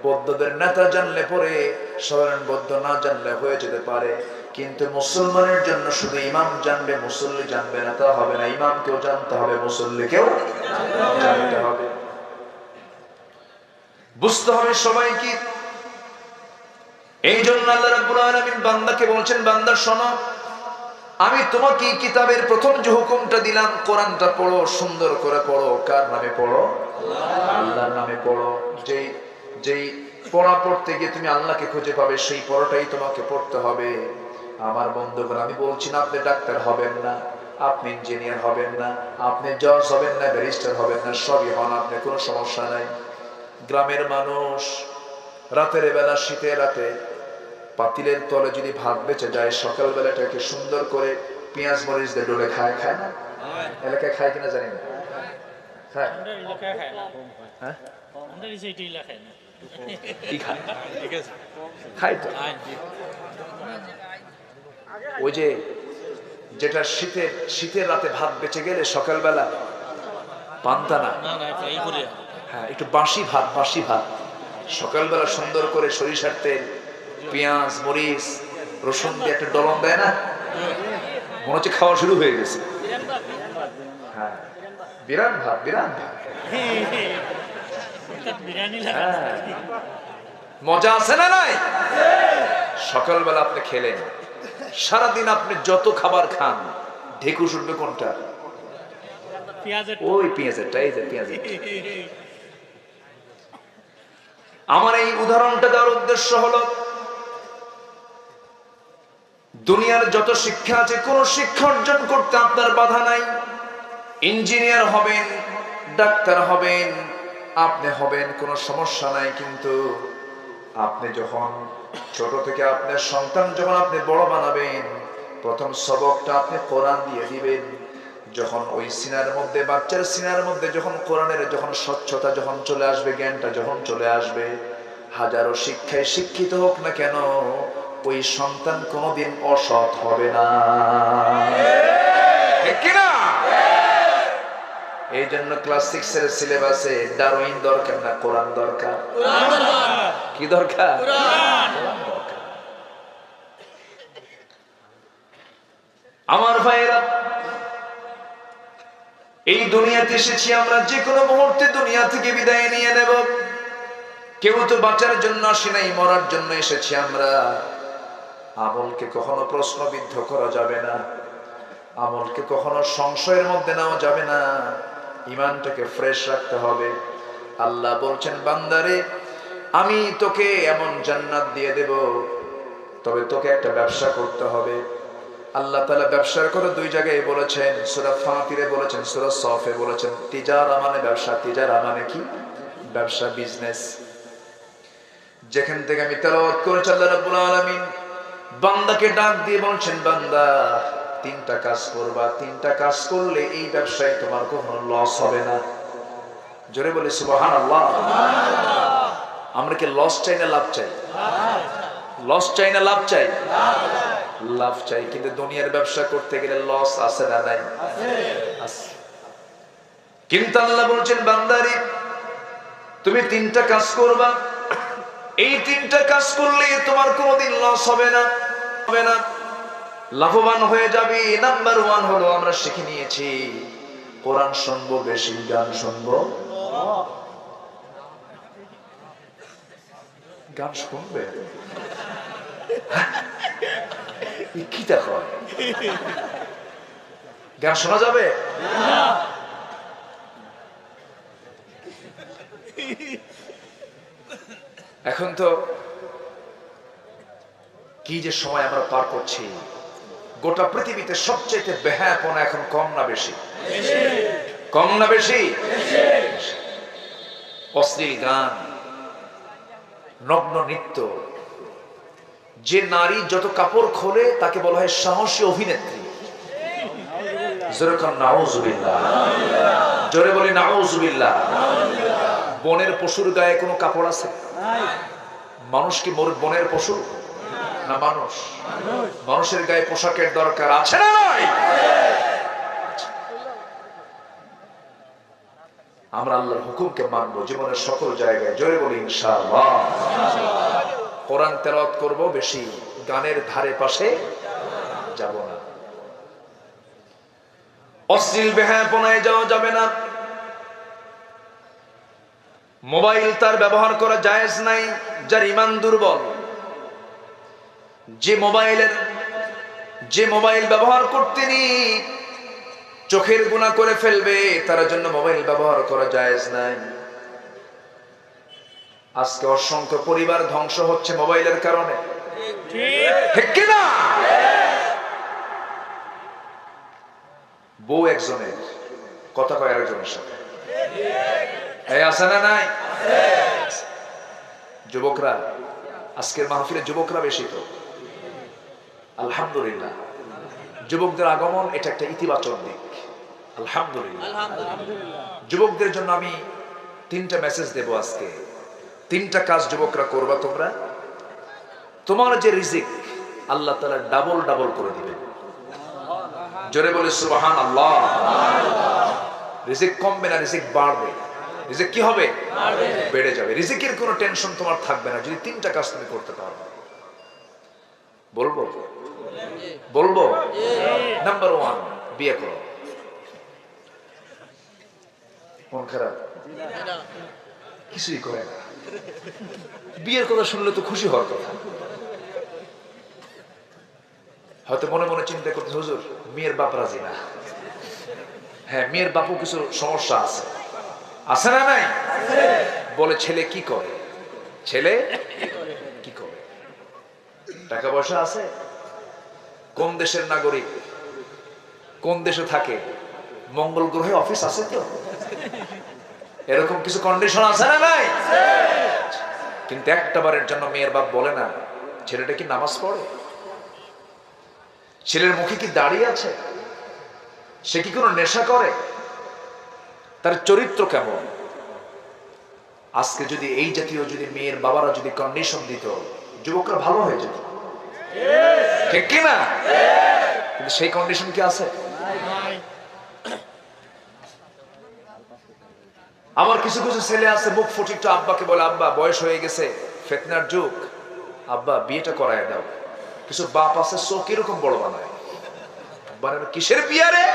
বৌদ্ধদের নেতা জানলে পরে সাধারণ বৌদ্ধ না জানলে হয়ে যেতে পারে। কিন্তু মুসলমানের জন্য শুধু ইমাম জানবে, মুসল্লি জানবে না, তা হবে না। ইমামকেও জানতে হবে, মুসল্লিকেও জানতে হবে। বুঝতে হবে সবাইকে। এই জন্য আল্লাহ রাব্বুল আলামিন বান্দাকে বলছেন, বান্দা শোনো, আমি তোমাকে কিতাবের প্রথম যে হুকুমটা দিলাম, কোরআনটা পড়ো, সুন্দর করে পড়ো। কার নামে পড়ো? আল্লাহর নামে পড়ো। যেই পড়া পড়তে গিয়ে তুমি আল্লাহকে খুঁজে পাবে, সেই পড়াটাই তোমাকে পড়তে হবে। আমার বন্ধুগণ, আমি বলছি না আপনি ডাক্তার হবেন না, আপনি ইঞ্জিনিয়ার হবেন না, আপনি জজ হবেন না, ব্যারিস্টার হবেন না, সবই হন, আপনি কোনো সমস্যা নাই। গ্রামের মানুষ রাতের বেলা, শীতের রাতে পাতিলের তলে যদি ভাত বেঁচে যায়, সকাল বেলাটাকে সুন্দর করে পেঁয়াজ মরিচ দিয়ে ডলে খায়, খায় না? এলাকায় খায় কিনা জানি না, খায়? হ্যাঁ, কি খায়? খায় তো। ওই যে যেটা শীতের রাতে ভাত বেঁচে গেলে সকালবেলা পান্তা না, হ্যাঁ, একটু বাসি ভাত সকালবেলা সুন্দর করে সরিষার তেল, পেঁয়াজ মরিচ রসুন দিয়ে একটা ডলন দেয় না, মনে হচ্ছে খাওয়া শুরু হয়ে গেছে। হ্যাঁ, বিরাট ভাত। মজা আছে না নাই? সকালবেলা আপনি খেলেন, সারাদিন আপনি যত খাবার খান, ঢেকুশ উঠবে কোনটা? পেঁয়াজের ওই পেঁয়াজেরটা, এই যে পেঁয়াজের। আমার এই উদাহরণটা দেওয়ার উদ্দেশ্য হলো, দুনিয়ার যত শিক্ষা আছে, কোন শিক্ষা অর্জন করতে আপনার বাধা নাই। ইঞ্জিনিয়ার হবেন, ডাক্তার হবেন, আপনি হবেন, কোনো সমস্যা নাই। কিন্তু আপনি যখন ছোট থেকে আপনার সন্তান যখন আপনি বড় বানাবেন, প্রথম সবকটা আপনি কোরআন দিয়ে দিবেন। যখন ওই সিনার মধ্যে, বাচ্চার সিনার মধ্যে যখন কোরআনের যখন স্বচ্ছতা যখন চলে আসবে, জ্ঞানটা যখন চলে আসবে, হাজারো শিক্ষায় শিক্ষিত হোক না কেন, ওই সন্তান কোনোদিন অসৎ হবে না। ঠিক কি না? এই জন্য ক্লাস 6 এর সিলেবাসে ডারউইন দরকার না, কোরআন দরকার। কি দরকার? কোরআন দরকার। আমার ভাইয়েরা, এই দুনিয়াতে এসেছি আমরা, যে কোনো মুহূর্তে দুনিয়া থেকে বিদায় নিয়ে নেব। কেউ তো বাঁচার জন্য আসি নাই, মরার জন্য এসেছি আমরা। আমলকে কখনো প্রশ্নবিদ্ধ করা যাবে না, আমলকে কখনো সংশয়ের মধ্যে নেওয়া যাবে না। ঈমানটাকে ফ্রেশ রাখতে হবে। আল্লাহ বলছেন, বান্দারে আমি তোকে এমন জান্নাত দিয়ে দেব, তবে তোকে একটা ব্যবসা করতে হবে। আল্লাহ তাআলা ব্যবসার কথা দুই জায়গায় বলেছেন, সূরা ফাতিরে বলেছেন, সূরা সফে বলেছেন। তিজারা মানে ব্যবসা, তিজারা মানে কি? ব্যবসা, বিজনেস। যেখান থেকে আমি তেলাওয়াত করেছি, আল্লাহ রাব্বুল আলামিন বান্দাকে ডাক দিয়ে বলছেন, বান্দা তিনটা কাজ করবা, তিনটা কাজ করলে এই ব্যবসায় তোমার কখনো লস হবে না। জোরে বলি সুবহানাল্লাহ। আমরা কি লস চাই না লাভ চাই? লস চাই না লাভ চাই? লাভ চাই। কিন্তু দুনিয়ার ব্যবসা করতে গেলে লস আছে না নাই? আছে। কিন্তু আল্লাহ বলছেন, বান্দারে তুমি তিনটা কাজ করবা, এই তিনটা কাজ করলে তোমার কোনোদিন লস হবে না, হবে না, লাভবান হয়ে যাবে। নাম্বার 1 হলো, আমরা শিখে নিয়েছি, কোরআন শুনবো বেশি, গান শুনবো। গান শুনবে? কি দেখো, গান শোনা যাবে? এখন তো কি যে সময় আমরা পার করছি, গোটা পৃথিবীতে সবচেয়ে বেহায়াপনা এখন কম না বেশি? কম না বেশি? অশ্লীল গান, নগ্ন নৃত্য। যে নারী যত কাপড় খোলে তাকে বলা হয় সাহসী অভিনেত্রী। যেরকম নাউজুবিল্লাহ, জোরে বলি নাউজুবিল্লাহ। বনের পশুর গায়ে কোনো কাপড় আছে? মানুষ কি বনের পশু না মানুষ? মানুষের গায়ে পোশাকের দরকার আছে না নাই? আমরা আল্লাহর হুকুমকে মানবো জীবনের সকল জায়গায়। জোরে বলি ইনশাআল্লাহ। কোরআন তেলাওয়াত করব বেশি, গানের ধারে পাশে যাব না। অশ্লীল বেহায়াপনায় যাওয়া যাবে না। মোবাইল তার ব্যবহার করা জায়েজ নাই যার ঈমান দুর্বল। যে মোবাইল ব্যবহার করতে নি চোখের গুনাহ করে ফেলবে, তার জন্য মোবাইল ব্যবহার করা জায়েজ নাই। আজকে অসংখ্য পরিবার ধ্বংস হচ্ছে মোবাইলের কারণে, ঠিক কি না? বউ একজনের কথা কয় আরেকজনের সাথে, এই আছে না নাই? যুবকরা, আজকের মাহফিলে যুবকরা বেশি তো, আলহামদুলিল্লাহ। যুবকদের আগমন এটা একটা ইতিবাচক দিক, আলহামদুলিল্লাহ। যুবকদের জন্য আমি 3টা মেসেজ দেব আজকে। 3টা কাজ যুবকরা করবা তোমরা, তোমার যে রিজিক আল্লাহ তাআলা ডাবল ডাবল করে দিবেন। জোরে বলে সুবহানাল্লাহ। রিজিক কমবে না, রিজিক বাড়বে। রিজিক কি হবে? বেড়ে যাবে। রিজিকের কোনো টেনশন তোমার থাকবে না যদি 3টা কাজ তুমি করতে পারো। বলবো বলবো নাম্বার 1, বিয়ে করো। মন খারাপ? কিছুই করে না। বিয়ের কথা শুনলে তো খুশি হওয়ার কথা। হয়তো মনে মনে চিন্তা করতে, হুজুর মেয়ের বাপ রাজি না। হ্যাঁ, মেয়ের বাপও কিছু সমস্যা আছে, আছে না নাই? বলে ছেলে কি করে, ছেলে কি করে, টাকা পয়সা আছে, কোন দেশের নাগরিক, কোন দেশে থাকে, মঙ্গল গ্রহে অফিস আছে তো, এরকম কিছু কন্ডিশন আছে না নাই? কিন্তু একটা বারের জন্য মেয়ের বাপ বলে না ছেলেটা কি নামাজ পড়ে, ছেলের মুখে কি দাড়ি আছে, সে কি কোনো নেশা করে, তার চরিত্র কেমন। আজকে যদি এই জাতীয় যদি মেয়ের বাবারা যদি কন্ডিশন দিত, যুবকরা ভালো হয়ে যেত, ঠিক কিনা? কিন্তু সেই কন্ডিশন কি আছে? আমার কিছু কিছু ছেলে আছে মুখ ফুটে একটু আব্বাকে বলে, আব্বা বয়স হয়ে গেছে, ফিতনার যুগ, আব্বা বিয়েটা করায় দাও। কিছু বাপ আছে চোখ এরকম বড় বানায়, মানে কিসের বিয়ে রে,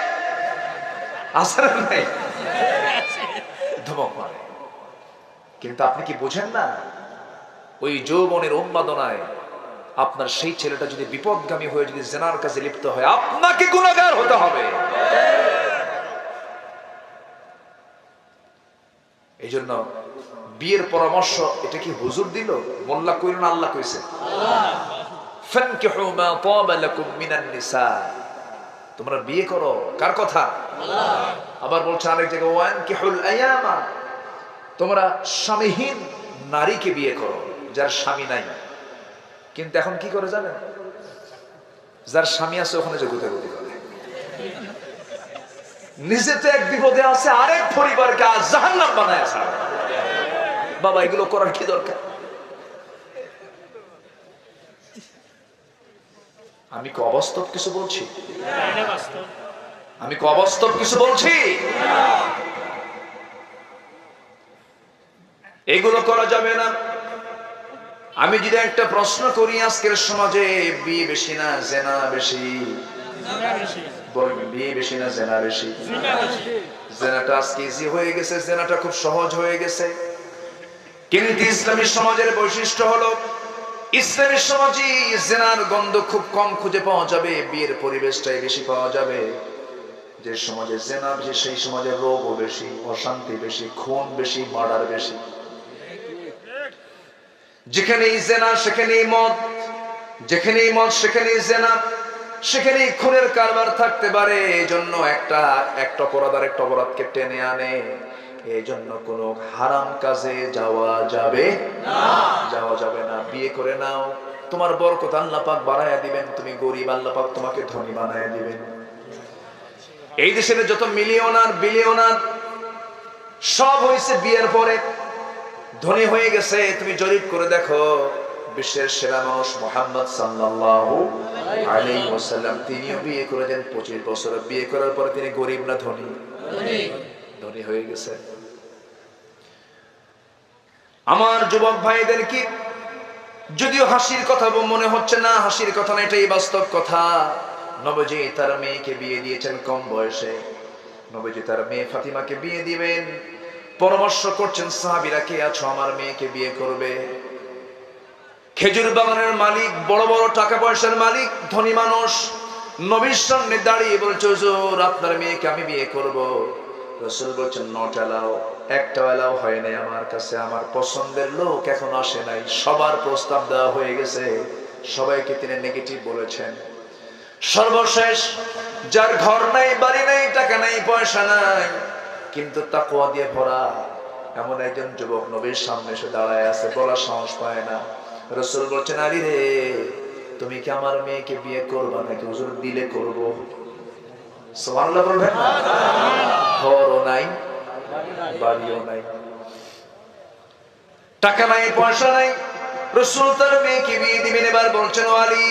আসার নাই, ধমক মারে। কিন্তু আপনি কি বোঝেন না, ওই যৌবনের উন্মাদনায় আপনার সেই ছেলেটা যদি বিপদগামী হয়ে যদি জেনার কাজে লিপ্ত হয়, আপনাকে গুনাহগার হতে হবে। এই জন্য বিয়ের পরামর্শ এটা কি হুজুর দিল, মোল্লা কইল না আল্লাহ কইছে? ফানকিহু মা তাবা লাকুম মিনান নিসা, তোমরা বিয়ে করো, কার কথা? আবার বলছে আরেক জায়গায় ওয়ানকিহুল আয়ামা, তোমরা স্বামীহীন নারীকে বিয়ে করো, যার স্বামী নাই। কিন্তু এখন কি করে জানেন, যার স্বামী আছে ওখানে যে গুতাগুতি করে, নিজে তো এক বিপদে আছে, আরেক পরিবারকে জাহান্নাম বানায় আছে। বাবা এগুলো করার কি দরকার? আমি কি অবাস্তব কিছু বলছি? আমি কি অবাস্তব কিছু বলছি? এগুলো করা যাবে না। আমি যদি একটা প্রশ্ন করি, আজকের সমাজে বিয়ে বেশি না জেনা বেশি? বলবেন বিয়ে বেশি না জেনা বেশি? জেনাটা আজকে ইজি হয়ে গেছে, জেনাটা খুব সহজ হয়ে গেছে। কিন্তু ইসলামী সমাজের বৈশিষ্ট্য হলো, ইসলামী সমাজে জেনার গন্ধ খুব কম খুঁজে পাওয়া যাবে, বিয়ের পরিবেশটাই বেশি পাওয়া যাবে। যে সমাজে জেনা বেশি সেই সমাজে রোগও বেশি, অশান্তি বেশি, খুন বেশি, মার্ডার বেশি। যেখানেই জেনা সেখানেই মদ, যেখানেই মদ সেখানেই জেনা, সেখানেই খুনের কারবার থাকতে পারে। এই জন্য একটা অপরাধ আর একটা অপরাধকে টেনে আনে। এই জন্য কোনো হারাম কাজে যাওয়া যাবে না, যাওয়া যাবে না। বিয়ে করে নাও, তোমার বরকত আল্লাহ পাক বাড়ায়া দিবেন, তুমি গরিব আল্লাহ পাক তোমাকে ধনী বানায়া দিবেন। এই দেশের যত মিলিয়নার বিলিয়নার সব হয়েছে বিয়ের পরে, ধনী হয়ে গেছে। তুমি জরিপ করে দেখো, বিশ্বের সেরা মানুষ মুহাম্মদ সাল্লাল্লাহু আলাইহি ওয়াসাল্লাম, তিনিও বিয়ে করেছেন 25 বছর। বিয়ে করার পরে তিনি গরিব না ধনী? ধনী হয়ে গেছে। আমার যুবক ভাইদের কি, যদিও হাসির কথা মনে হচ্ছে না, হাসির কথা না, এটাই বাস্তব কথা। নবীজি তার মেয়েকে বিয়ে দিয়েছেন কম বয়সে। নবীজি তার মেয়ে ফাতিমাকে বিয়ে দিবেন, পরামর্শ করছেন সাহাবীরা, কে আছো আমার মেয়েকে বিয়ে করবে? খেজুর বাগানের মালিক, বড় বড় টাকা পয়সার মালিক, ধনী মানুষ নবীর সামনে দাঁড়িয়ে বলছে, হুজুর আপনার মেয়েকে আমি বিয়ে করব। রাসূল বলছেন, নট এলাও, একটা এলাও হয় নাই আমার কাছে, আমার পছন্দের লোক এখন আসে নাই। সবার প্রস্তাব দেওয়া হয়ে গেছে, সবাইকে তিনি নেগেটিভ বলেছেন। সর্বশেষ যার ঘর নাই, বাড়ি নাই, টাকা নাই, পয়সা নাই, কিন্তু তাকওয়া দিয়ে ভরা এমন একজন যুবক নবীর সামনে এসে দাঁড়ায় আছে, বলার সাহস পায় না। রাসূল বলছেন, আলী রে, তুমি কি আমার মেয়েকে বিয়ে করবা নাকি? হুজুর দিলে করব। সুবহানাল্লাহ বলবেন না? ঘরও নাই, বাড়িও নাই, টাকা নাই, পয়সা নাই। রাসূল তার মেয়েকে বিয়ে দিবেন। এবার বলছেন, আলী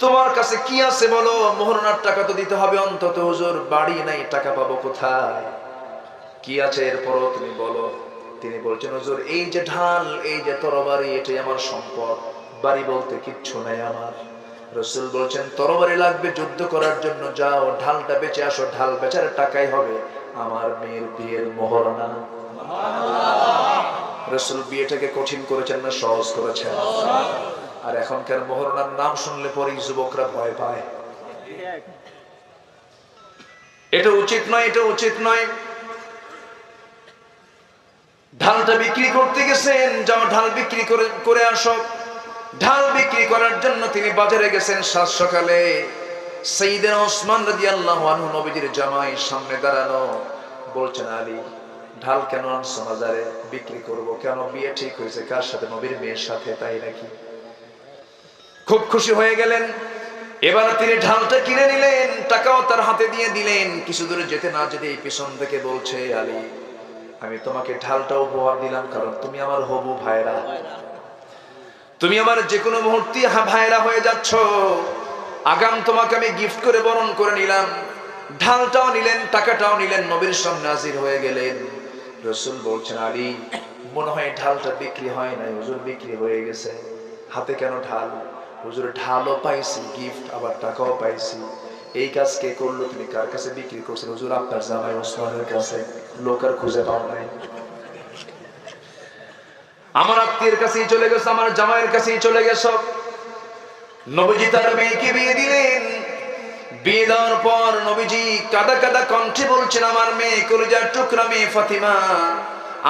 তোমার কাছে কি আছে বলো? মোহরানার টাকা তো দিতে হবে অন্তত। হুজুর বাড়ি নাই, টাকা পাবো কোথায়? কি আছে এরপরও তুমি বলো। তিনি বলছেন, হুজুর এই যে ঢাল, এই যে তরবারি, এটাই আমার সম্পদ, বাড়ি বলতে কিচ্ছু নাই আমার। রাসূল বলছেন, তরবারি লাগবে যুদ্ধ করার জন্য, যাও ঢালটা বেচে আসো, ঢাল বেচার টাকাই হবে আমার মেয়ের বিয়ের মোহরানা। রাসূল বিয়েটাকে কঠিন করেছেন না সহজ করেছেন? আর এখনকার মহরনার নাম শুনলে পরেই যুবকরা ভয় পায়। এটা উচিত নয়, এটা উচিত নয়। ঢালটা বিক্রি করতে গেছেন, যাও ঢাল বিক্রি করে আসো। ঢাল বিক্রি করার জন্য তিনি বাজারে গেছেন সাত সকালে। সাইয়েদনা ওসমান রাদিয়াল্লাহু আনহু নবীজির জামাই সামনে দাঁড়ানো, বলছেন আলী ঢাল কেন আনছো বাজারে? বিক্রি করব। কেন? বিয়ে ঠিক হয়েছে। কার সাথে? নবীর মেয়ের সাথে। তাই নাকি? খুব খুশি হয়ে গেলেন। এবার তিনি ঢালটা কিনে নিলেন, টাকাও তার হাতে দিয়ে দিলেন। কিছু দূরে যেতে না যেতে এই পিছন থেকে বলছে আলী আমি তোমাকে ঢালটা উপহার দিলাম কারণ তুমি আমার হবু ভাইরা, তুমি আমার যে কোনো মুহূর্তে ভাইরা হয়ে যাচ্ছ। আগাম তোমাকে আমি গিফট করে বরণ করে নিলাম। ঢালটাও নিলেন, টাকাটাও নিলেন, নবীর সামনে হাজির হয়ে গেলেন। রাসূল বলছেন আলী মনে হয় ঢালটা বিক্রি হয় নাই। হুজুর বিক্রি হয়ে গেছে। হাতে কেন ঢাল? হুজুর ঢালও পাইছি গিফট, আবার টাকাও পাইছি। এই কাজ কে করলো? তুমি কার কাছে বিক্রি করছেন? হুজুর আপনার জামাই ওসমানের কাছে। লোক আর খুঁজে পাও নাই। আমার আত্মীয়ের কাছেই চলে গেছে, আমার জামাইয়ের কাছেই চলে গেছে। নবীজি তার মেয়েকে বিয়ে দিলেন। বিয়ে দেওয়ার পর নবীজি কাদা কাদা কণ্ঠে বলছেন আমার মেয়ে, কলিজার টুকরা মেয়ে ফাতিমা,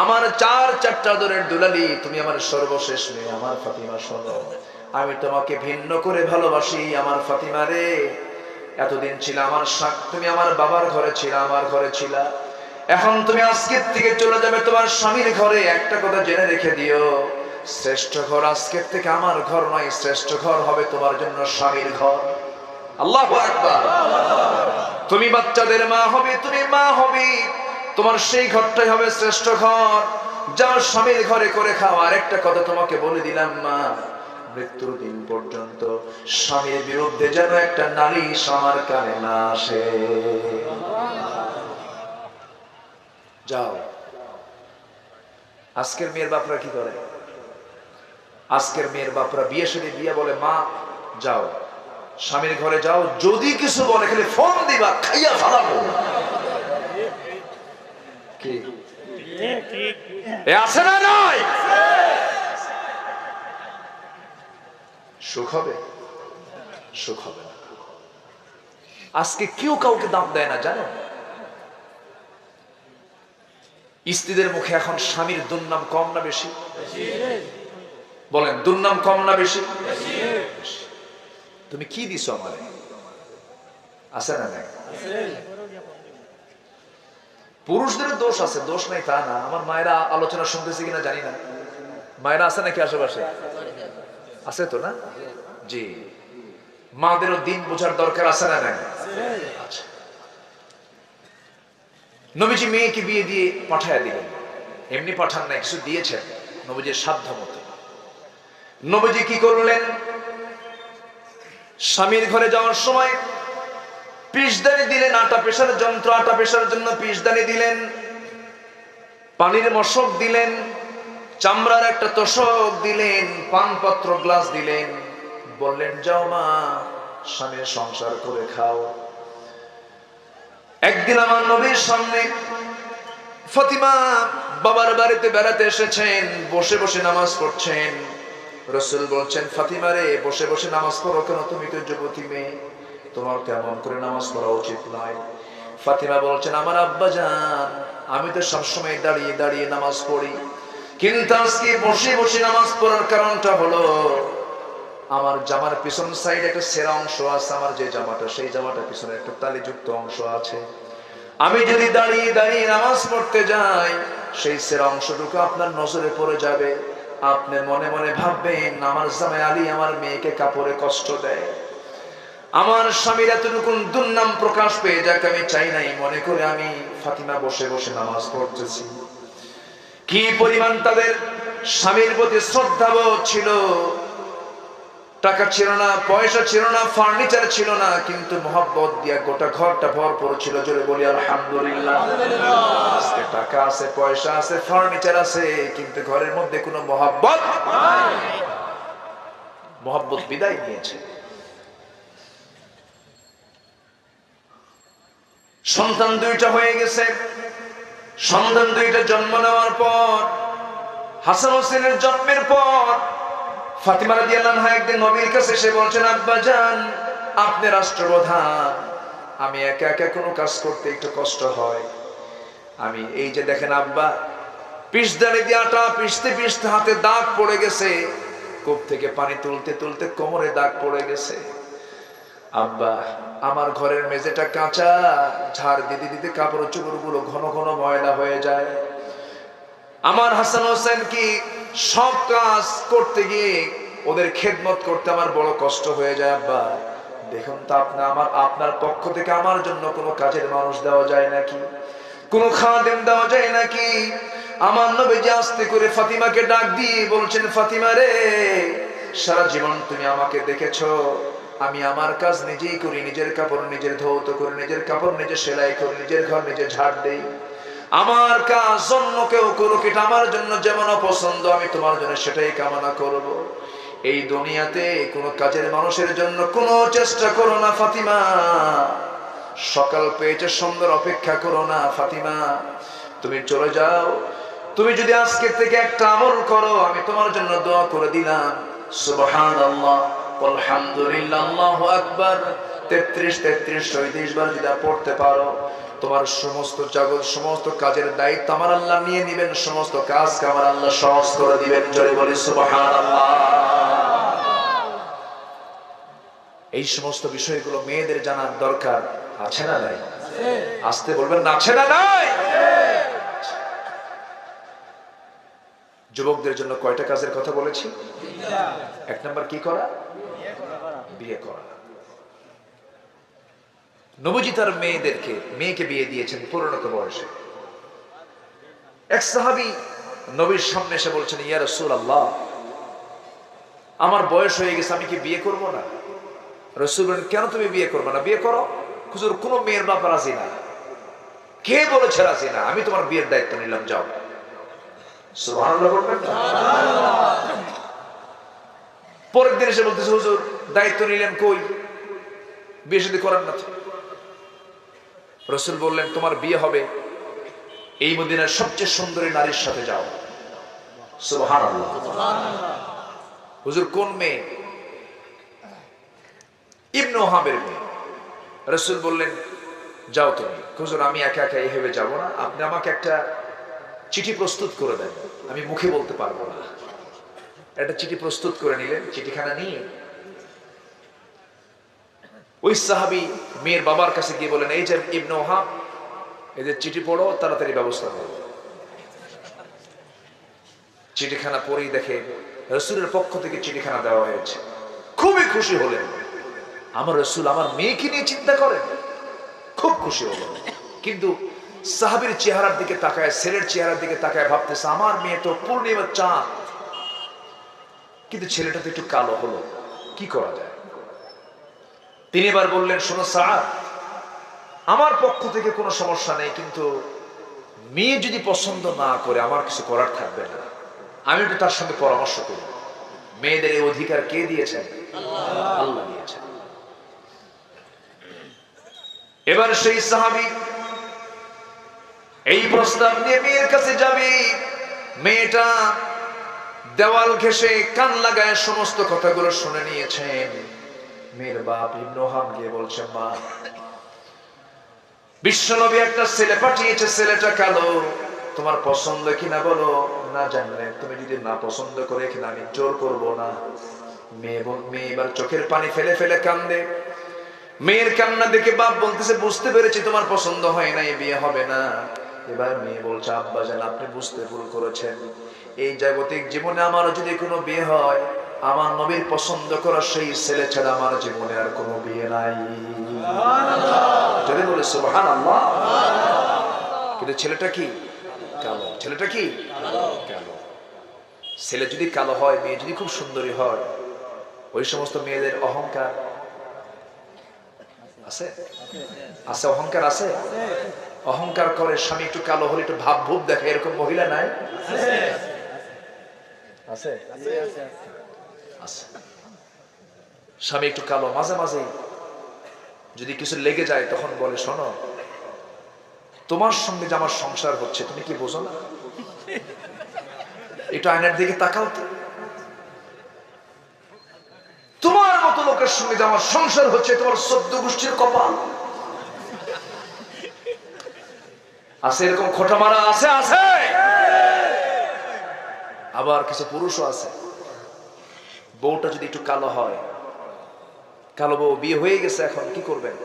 আমার চারটা আদরের দুলালি, তুমি আমার সর্বশেষ মেয়ে। আমার ফাতিমা শোনো, আমি তোমাকে ভিন্ন করে ভালোবাসি। আমার ফাতিমা রে, এতদিন ছিল আমার তুমি আমার বাবার ঘরে ছিলা, আমার ঘরে ছিলা। এখন তুমি আজকের থেকে চলে যাবে তোমার স্বামীর ঘরে। একটা কথা জেনে রেখে দিও, শ্রেষ্ঠ ঘর আজকের থেকে আমার ঘর নয়, শ্রেষ্ঠ ঘর হবে তোমার জন্য স্বামীর ঘর। আল্লাহু আকবার। তুমি বাচ্চাদের মা হবে, তুমি মা হবে, তোমার সেই ঘরটাই হবে শ্রেষ্ঠ ঘর। যাও স্বামীর ঘরে করে খাও। আর একটা কথা তোমাকে বলে দিলাম মা, মৃত্যুর দিন পর্যন্ত স্বামীর বিরুদ্ধে যেন একটা নালিশ আমার কানে না আসে। যাও। আজকের মেয়ের বাপরা কি করে? আজকের মেয়ের বাপরা বিয়ে শাদী দিয়ে বলে মা যাও স্বামীর ঘরে যাও, যদি কিছু বলে খালি ফোন দিবা, খাইয়া ফেলাবো। কি আছে না? নয় সুখ হবে? সুখ হবে না। আজকে কেউ কাউকে দাম দেয় না জানো? স্ত্রীদের মুখে এখন স্বামীর দুর্নাম কম না বেশি? বলেন দুর্নাম কম না বেশি? তুমি কি দিছো আমারে? আছে না নাই? পুরুষদের দোষ আছে, দোষ নাই তা না। আমার মায়েরা আলোচনা শুনতেছে কিনা জানি না। মায়েরা আছে নাকি আশেপাশে? আছে তো না? জি, মাদেরও দিন বোঝার দরকার আছে না নাই? আচ্ছা। নবীজি মেয়েকে বিয়ে দিয়ে পাঠায় দিলেন। এমনি পাঠান নাই, কিছু দিয়েছেন নবীজির সাধ্য মতো। নবীজি কি করলেন? স্বামীর ঘরে যাওয়ার সময় পিসদানি দিলেন, আটা পেশার যন্ত্র, আটা পেশার জন্য পিসদানি দিলেন, পানির মশক দিলেন, চামড়ার একটা তোষক দিলেন, পানপত্র গ্লাস দিলেন। বললেন যাও মা স্বামীর সংসার করে খাও। একদিন আমার নবীর সামনে ফাতিমা বাবার বাড়িতে বেড়াতে এসেছেন, বসে বসে নামাজ পড়ছেন। রাসূল বলছেন ফাতিমা রে, বসে বসে নামাজ পড়ো কেন? তুমি তো যুবতী মেয়ে, তোমার তেমন করে নামাজ পড়া উচিত নয়। ফাতিমা বলছেন আমার আব্বা জান, আমি তো সবসময় দাঁড়িয়ে দাঁড়িয়ে নামাজ পড়ি, কিন্তু আজকে বসে বসে নামাজ পড়ার কারণটা হলো আমার জামার পিছন সাইড একটা সেরা অংশ আছে। আমার যে জামাটা, সেই জামাটা পিছনে একটা তালিযুক্ত অংশ আছে। আমি যদি দাঁড়িয়ে দাঁড়িয়ে নামাজ পড়তে যাই, সেই সেরা অংশটুকু আপনার নজরে পড়ে যাবে। আপনি মনে মনে ভাববেন আমার জামাই আলী আমার মেয়েকে কাপড়ে কষ্ট দেয়, আমার স্বামীর এতটুকু দুর্নাম প্রকাশ পেয়ে যাক, আমি চাই নাই। মনে করে আমি ফাতিমা বসে বসে নামাজ পড়তেছি। কি পরিমাণ তাদের স্বামীর প্রতি শ্রদ্ধাবোধ ছিল! টাকা ছিল না, পয়সা ছিল না, ফার্নিচার ছিল না, কিন্তু মহব্বত দিয়া গোটা ঘরটা ভরপুর ছিল। জোরে বলি আলহামদুলিল্লাহ। আজকে টাকা আছে, পয়সা আছে, ফার্নিচার আছে, কিন্তু ঘরের মধ্যে কোনো মহব্বত নাই। মহব্বত বিদায় নিয়েছে। সন্তান দুইটা হয়ে গেছে। সন্তান দুইটা জন্ম নেওয়ার পর হাসান হোসেনের জন্মের পর ফাতিমা রাদিয়াল্লাহু আনহা একদিন নবীর কাছে এসে বলছেন, আব্বাজান আপনি রাষ্ট্রপ্রধান, আমি একা একা কোনো কাজ করতে একটু কষ্ট হয়। আমি এই যে দেখেন আব্বা, পিসদানি দিয়ে আটা পিষতে পিষতে হাতে দাগ পড়ে গেছে, কূপ থেকে পানি তুলতে তুলতে কোমরে দাগ পড়ে গেছে। আব্বা আমার ঘরের মেঝেটা কাঁচা, ঝাড় দিতে দিতে কাপড় চোপড়গুলো ঘন ঘন ময়লা হয়ে যায়। আমার হাসান হোসেন কি সব কাজ করতে গিয়ে ওদের খেদমত করতে আমার বড় কষ্ট হয়ে যায়। আব্বা দেখুন তো আপনার পক্ষ থেকে আমার জন্য কোনো কাজের মানুষ দেওয়া যায় নাকি, কোনো খাদেম দেওয়া যায় নাকি? আমার নবীজি আস্তে করে ফাতিমাকে ডাক দিয়ে বলছেন, ফাতিমা রে, সারা জীবন তুমি আমাকে দেখেছো, আমি আমার কাজ নিজেই করি, নিজের কাপড় নিজের ধৌত করি, নিজের কাপড় নিজে সেলাই করি, নিজের ঘর নিজে ঝাড় দেই। আমার কাজ অন্য কেউ করুক, এটা আমার জন্য যেমন অপছন্দ, আমি তোমার জন্য সেটাই কামনা করব। এই দুনিয়াতে কোনো কাজের মানুষের জন্য কোনো চেষ্টা করো না ফাতিমা। সকাল পেয়েছে সুন্দর অপেক্ষা করো না ফাতিমা, তুমি চলে যাও। তুমি যদি আজকে থেকে একটা আমল করো, আমি তোমার জন্য দোয়া করে দিলাম, সুবহানাল্লাহ আলহামদুলিল্লাহ আল্লাহু আকবার 33 বার যদি পড়তে পারো, তোমার সমস্ত জগৎ সমস্ত কাজের দায়িত্ব আমার আল্লাহ নিয়ে নেবেন, সমস্ত কাজ আমার আল্লাহ সহজ করে দিবেন। জোরে বলি সুবহানাল্লাহ। এই সমস্ত বিষয়গুলো মেয়েদের জানার দরকার আছে না নাই? আসতে বলবেন না, আছে না নাই? যুবকদের জন্য কয়টা কাজের কথা বলেছি? এক নাম্বার কি করা? বিয়ে করা। নবীজি তার মেয়েকে বিয়ে দিয়েছেন পরিণত বয়সে। এক সাহাবী নবীর সামনে এসে বলছেন, ইয়া রাসূলুল্লাহ আমার বয়স হয়ে গেছে, আমি কি বিয়ে করব না? রাসূল বলেন, কেন তুমি বিয়ে করবে না? বিয়ে করো। হুজুর কোন মেয়ের বাপ রাজি না। কে বলেছে রাজি না? আমি তোমার বিয়ের দায়িত্ব নিলাম, যাও। সুবহানাল্লাহ বলবেন না? পরের দিন এসে বলতেছে, হুজুর দায়িত্ব নিলেন, কই বিয়ে শাদী করার না? রাসূল বললেন, তোমার বিয়ে হবে এই মদিনার সবচেয়ে সুন্দরী নারীর সাথে, যাও। সুবহানাল্লাহ। হুজুর কোন মেয়ে? ইবনে ওহাবের মেয়ে। রাসূল বললেন, যাও তুমি। হুজুর আমি একা একা এইভাবে যাব না, আপনি আমাকে একটা চিঠি প্রস্তুত করে দেন, আমি মুখে বলতে পারবো না। একটা চিঠি প্রস্তুত করে নিলেন, চিঠিখানা নিয়ে ওই সাহাবী মেয়ের বাবার কাছে গিয়ে বলেন, এই যে ইবনে ওহাব, এদের চিঠি পড়ো, তাড়াতাড়ি ব্যবস্থা করো। চিঠিখানা পড়েই দেখে রাসূলের পক্ষ থেকে চিঠিখানা দেওয়া হয়েছে। খুবই খুশি হলেন, আমার রাসূল আমার মেয়েকে নিয়ে চিন্তা করেন, খুব খুশি হলেন। কিন্তু সাহাবীর চেহারার দিকে তাকায়, ছেলের চেহারার দিকে তাকায়, ভাবতেছে আমার মেয়ে তো পূর্ণিমার চাঁদ, কিন্তু ছেলেটা তো একটু কালো হলো, কি করা যায়? তিনি এবার বললেন, শোনো সাদ, আমার পক্ষ থেকে কোনো সমস্যা নেই, কিন্তু মেয়ে যদি পছন্দ না করে আমার কিছু করার থাকবে না, আমি একটু তার সঙ্গে পরামর্শ করি। মেয়েদের এই অধিকার কে দিয়েছেন? আল্লাহ দিয়েছেন। এবার সেই সাহাবী এই প্রস্তাব নিয়ে মেয়ের কাছে যাবে। মেয়েটা দেওয়াল ঘেঁষে কান লাগায় সমস্ত কথাগুলো শুনে নিয়েছেন। মেয়ের বাপ ইবনে ওহাব গিয়ে বলছে, মা বিশ্বনবী একটা ছেলে পাঠিয়েছে, ছেলেটা কালো, তোমার পছন্দ কিনা বলো। না জানলে তুমি যদি না পছন্দ করে এখানে আমি জোর করব না। মেয়ে এবার চোখের পানি ফেলে ফেলে কান্দে। মেয়ের কান্না দেখে বাপ বলতেছে, বুঝতে পেরেছি তোমার পছন্দ হয় না, বিয়ে হবে না। এবার মেয়ে বলছে, আব্বা জান আপনি বুঝতে ভুল করেছেন, এই জাগতিক জীবনে আমার যদি কোনো বিয়ে হয়, আমার নবীর পছন্দ করা সেই ছেলে ছাড়া আমার জীবনে আর কোনো বিয়ে নাই। যদি বলে সুবহানাল্লাহ। কিন্তু ছেলেটা কি কালো? ছেলেটা কি কালো? ছেলে যদি কালো হয়, মেয়ে যদি খুব সুন্দরী হয়, ওই সমস্ত মেয়েদের অহংকার আছে, আছে অহংকার আছে। অহংকার করে স্বামী একটু কালো হলে একটু ভাব ভুব দেখে, এরকম মহিলা নাই? আছে, আছে। স্বামী একটু কালো, মাঝে মাঝে যদি কিছু লেগে যায় তখন বলে, শোনো তোমার সঙ্গে যে আমার সংসার হচ্ছে তুমি কি বোঝো না? একটু আয়নার দিকে তাকাও তো। তোমার মতো লোকের সঙ্গে যে আমার সংসার হচ্ছে, তোমার 14 গোষ্ঠীর কপাল। আছে এরকম খোঁটা মারা? আছে আছে। আবার কিছু পুরুষও আছে, বউটা যদি একটু কালো হয়, কালো বউ বিয়ে হয়ে গেছে, এখন কি করবেন?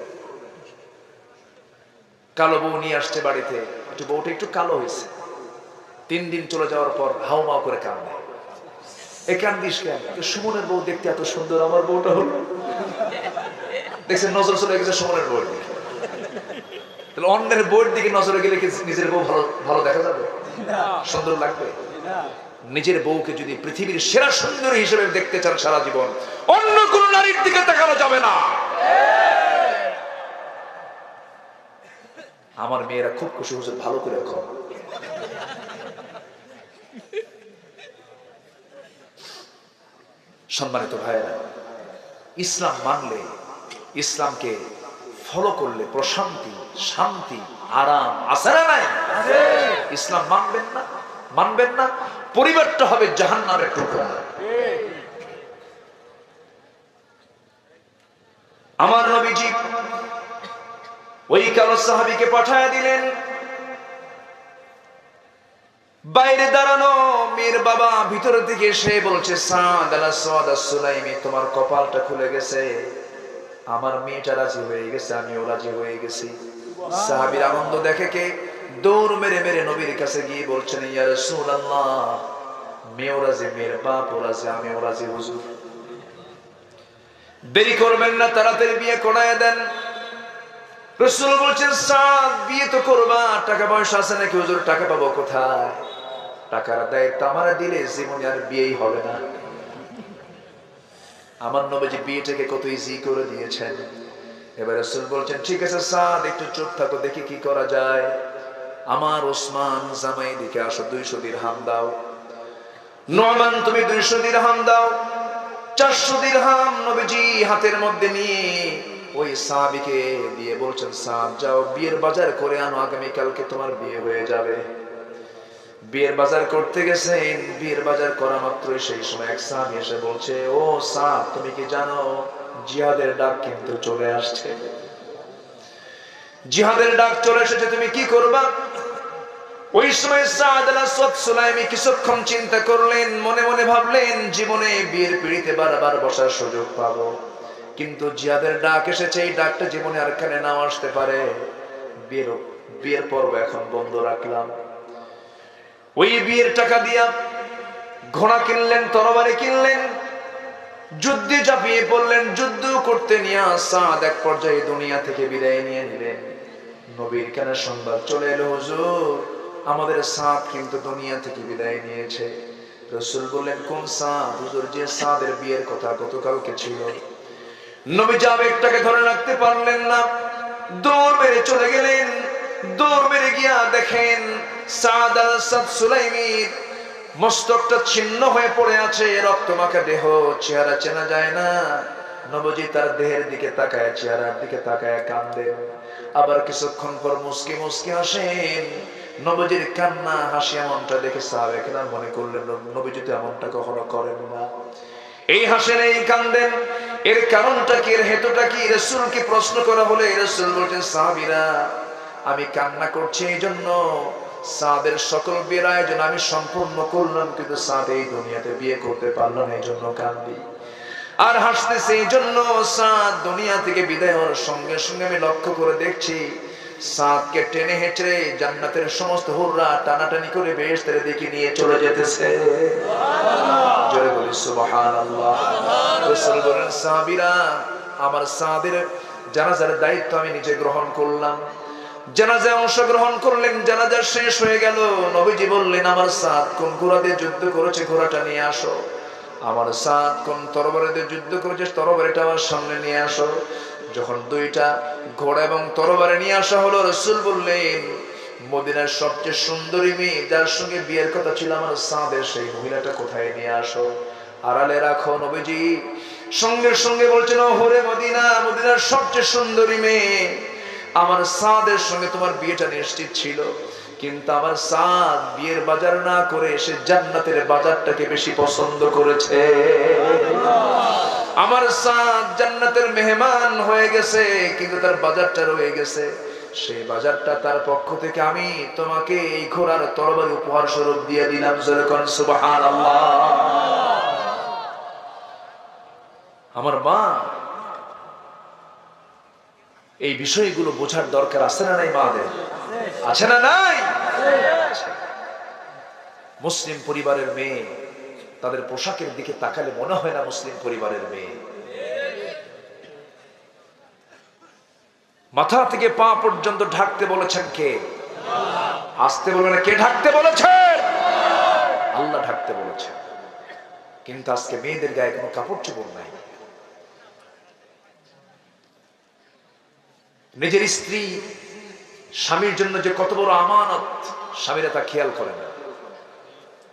কালো বউ নিয়ে আসছে বাড়িতে, একটু বউটা একটু কালো হয়েছে, 3 দিন চলে যাওয়ার পর হাউমাউ করে কাঁদে। এ কান্দিস কেন? সুমনের বউ দেখতে এত সুন্দর, আমার বউটা হলো। দেখছেন, নজর চলে গেছে সুমনের বউর দিকে। তাহলে অন্যের বউর দিকে নজরে গেলে কি নিজের বউ ভালো ভালো দেখা যাবে? সুন্দর লাগবে? নিজের বউকে যদি পৃথিবীর সেরা সুন্দরী হিসেবে দেখতে চান সারা জীবন, অন্য কোন নারীর দিকে তাকানো যাবে না। আমার মেয়েরা খুব খুশি হচ্ছে, ভালো করে রাখো। সম্মানিত ভাইয়েরা, ইসলাম মানলে, ইসলামকে ফলো করলে প্রশান্তি, শান্তি, আরাম আছে না নাই? ইসলাম মানবেন না, পরিবারটা হবে জাহান্নামের টুকরা। আমার নবীজি ওই কালো সাহাবীকে পাঠায় দিলেন। বাইরে দাঁড়ানো মেয়ের বাবা ভিতর দিকে এসে বলছে, সাদ আস-সুলাইমি, তোমার কপালটা খুলে গেছে, আমার মেয়েটা রাজি হয়ে গেছে, আমিও রাজি হয়ে গেছি। সাহাবীর আনন্দ দেখে কে দৌড় মেরে মেরে নবীর কাছে গিয়ে বলছেন, ইয়া রাসূলুল্লাহ, মেয়েও রাজি, মেয়ের বাপও রাজি, আমিও রাজি হুজুর। দেরি করবেন না, তাড়াতাড়ি বিয়ে করায় দেন। রাসূল বলছেন, সাদ, বিয়ে তো করবা, টাকা পয়সা আছে নাকি হুজুর? টাকা পাবো কোথায়? টাকার দায়িত্ব আমার দিলে জীবনে আর বিয়েই হবে না। আমার নবীজি বিয়েটাকে কত ইজি করে দিয়েছেন। এবার রাসূল বলছেন, ঠিক আছে সাদ, একটু চুপ থাকো, দেখি কি করা যায়। আমার ওসমান জামাই দিকে আসো, 200 দিরহাম দাও। নোমান, তুমি 200 দিরহাম দাও। 400 দিরহাম নবীজি হাতের মধ্যে নিয়ে ওই সাহাবীকে দিয়ে বলছেন, সাদ, যাও বিয়ের বাজার করে আনো, আগামী কালকে তোমার বিয়ে হয়ে যাবে। বিয়ের বাজার করতে গেছেন, বিয়ের বাজার করা মাত্রই সেই সময় এক সাহাবী এসে বলছে, ও সাদ, তুমি কি জানো জিহাদের ডাক কিন্তু চলে আসছে, জিহাদের ডাক চলে এসেছে, তুমি কি করবা? ওই সময় সাদ আস-সুলাইমি কিছুক্ষণ চিন্তা করলেন, মনে মনে ভাবলেন, জীবনে বিয়ের পিড়িতে বারবার বসার সুযোগ পাবো, কিন্তু জিহাদের ডাক এসেছে, এই ডাকটা জীবনে আর কানে নাও আসতে পারে, বিয়ের পর্ব এখন বন্ধ রাখলাম। ওই বিয়ের টাকা দিয়া ঘোড়া কিনলেন, তরবারি কিনলেন, যুদ্ধে ঝাঁপিয়ে পড়লেন, যুদ্ধ করতে নিয়ে সাদ এক পর্যায়ে দুনিয়া থেকে বিদায় নিয়ে নিলেন। নবীর কানে সংবাদ চলে এলো, হুজুর, আমাদের সাদ কিন্তু দুনিয়া থেকে বিদায় নিয়েছে। রাসূল বললেন, কোন সাদ? হুজুর, যে সাদের বিয়ের কথা গতকালকে ছিল। নবী আবেগটাকে ধরে রাখতে পারলেন না, দৌড় মেরে চলে গেলেন। দৌড় মেরে গিয়া দেখেন সাদ আস-সুলাইমির মস্তকটা ছিন্ন হয়ে পড়ে আছে, রক্তমাখা দেহ, চেহারা চেনা যায় না। নবীজি তার দেহের দিকে তাকায়, চেহারার দিকে তাকায় কাঁদেন। আবার কিছুক্ষণ পর মুস্কি মুস্কি হাসেন। নবীজির কান্না হাসি এমনটা দেখে সাহাবায়ে কেরাম মনে করলেন, নবীজি তো এমনটা কখনো করেন না। এই হাসেন, এই কাঁদেন, এর কারণটা কি, এর হেতুটা কি? রাসূলকে প্রশ্ন করা হলে রাসূল বলেন, সাহাবীরা, আমি কান্না করছি এই জন্য সাদের সকল বিয়ের আয়োজন আমি সম্পূর্ণ করলাম, কিন্তু সাদ এই দুনিয়াতে বিয়ে করতে পারল না, এই জন্য কান্দি। আর হাসতেছে এই জন্য, সাদ দুনিয়া থেকে বিদায় হওয়ার সঙ্গে সঙ্গে আমি লক্ষ্য করে দেখছি সাদকে টেনে হেঁচড়ে জান্নাতের সমস্ত হুররা টানাটানি করে বেহেশতের দিকে নিয়ে চলে যেতেছে। জোরে বলি সুবহানাল্লাহ। রাসূল বলেন, সাহাবীরা, আমার সাদের জানাজার দায়িত্ব আমি নিজে গ্রহণ করলাম। জানাজায় অংশগ্রহণ করলেন, জানাজা শেষ হয়ে গেল। নবীজি বললেন, আমার সাদ কোন ঘোড়া দিয়ে যুদ্ধ করেছে, ঘোড়াটা নিয়ে আসো। আমার সাদ কোন তরবারি দিয়ে যুদ্ধ করেছে, তরবারিটা আমার সামনে নিয়ে আসো। যখন 2টা ঘোড়া এবং তরবারি নিয়ে আসা হলো, রাসূল বললেন, মদিনার সবচেয়ে সুন্দরী মেয়ে যার সঙ্গে বিয়ের কথা ছিল আমার সাদের, সেই মহিলাটা কোথায় নিয়ে আসো, আড়ালে রাখো। নবীজি সঙ্গে সঙ্গে বলছেন, ও হোরে মদিনা, মদিনার সবচেয়ে সুন্দরী মেয়ে, আমার সাদের সঙ্গে তোমার বিয়েটা নিশ্চিত ছিল, কিন্তু আমার সাদ বিয়ের বাজার না করে সে জান্নাতের বাজারটাকে বেশি পছন্দ করেছে। আমার সাদ জান্নাতের মেহমান হয়ে গেছে, কিন্তু তার বাজারটা রয়ে গেছে। সেই বাজারটা তার পক্ষ থেকে আমি তোমাকে এই ঘোড়ার তরবারি উপহার স্বরূপ দিয়ে দিলাম। জোরে কোন সুবহানাল্লাহ। আমার মা এই বিষয়গুলো বোঝার দরকার আছে না নাই? মাদের আছে না নাই? মুসলিম পরিবারের মেয়ে, তাদের পোশাকের দিকে তাকালে মনে হয় না মুসলিম পরিবারের মেয়ে। মাথা থেকে পা পর্যন্ত ঢাকতে বলেছেন কে? আসতে বলবেন কে ঢাকতে বলেছেন? আল্লাহ ঢাকতে বলেছেন। কিন্তু আজকে মেয়েদের গায়ে কোনো কাপড় চোপড় নাই। নিজের স্ত্রী স্বামীর জন্য যে কত বড় আমানত, স্বামীরা তা খেয়াল করে না।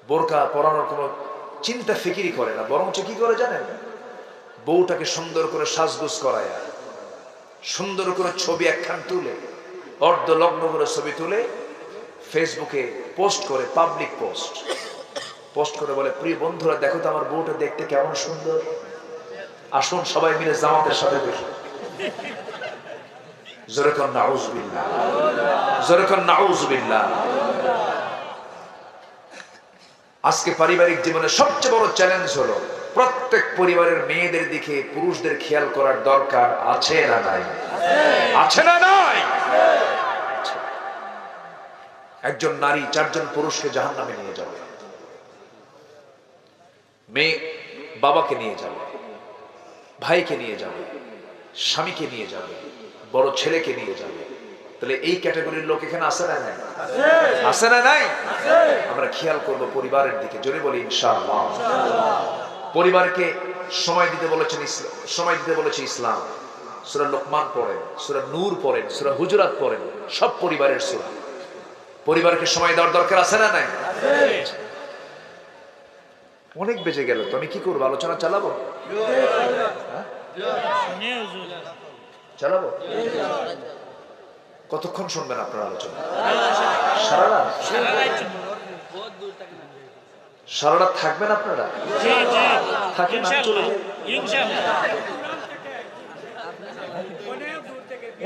বোরকা পরানোর কোনো চিন্তা ফিকিরি করে না, বরঞ্চ কি করে জানেন? বউটাকে সুন্দর করে সাজগোজ করায়, সুন্দর করে ছবি একখান তুলে, অর্ধ লগ্ন করে ছবি তুলে ফেসবুকে পোস্ট করে, পাবলিক পোস্ট করে বলে, প্রিয় বন্ধুরা দেখো তো আমার বউটা দেখতে কেমন সুন্দর, আসুন সবাই মিলে জামাতের সাথে দেখি। জোরে কোন নাউযুবিল্লাহ, জোরে কোন নাউযুবিল্লাহ। আজকে পারিবারিক জীবনে সবচেয়ে বড় চ্যালেঞ্জ হলো প্রত্যেক পরিবারের মেয়েদের দিকে পুরুষদের খেয়াল করার দরকার আছে না নাই? আছে না নাই? একজন নারী 4 জন পুরুষকে জাহান্নামে নিয়ে যাবে। মেয়ে বাবাকে নিয়ে যাবে, ভাইকে নিয়ে যাবে, স্বামীকে নিয়ে যাবে, বড় ছেলেকে নিয়ে যাবে। তাহলে এই ক্যাটাগরির লোক এখানে আছে না নাই? আছে না নাই? আমরা খেয়াল করব পরিবারের দিকে। জোরে বলি ইনশাআল্লাহ। পরিবারকে সময় দিতে বলেছেন ইসলাম, সময় দিতে বলেছে ইসলাম। সূরা লোকমান পড়েন, সূরা নূর পড়েন, সূরা হুজুরাত পড়েন, সব পরিবারের সূরা। পরিবারকে সময় দেওয়ার দরকার আছে না নাই? অনেক বেজে গেল তো আমি কি করবো? আলোচনা চালাবো? চালাবো? কতক্ষণ শুনবেন আপনার আলোচনা? সারা রাত? সারা রাত থাকবেন আপনারা? থাকেন, আমি চলে যাই।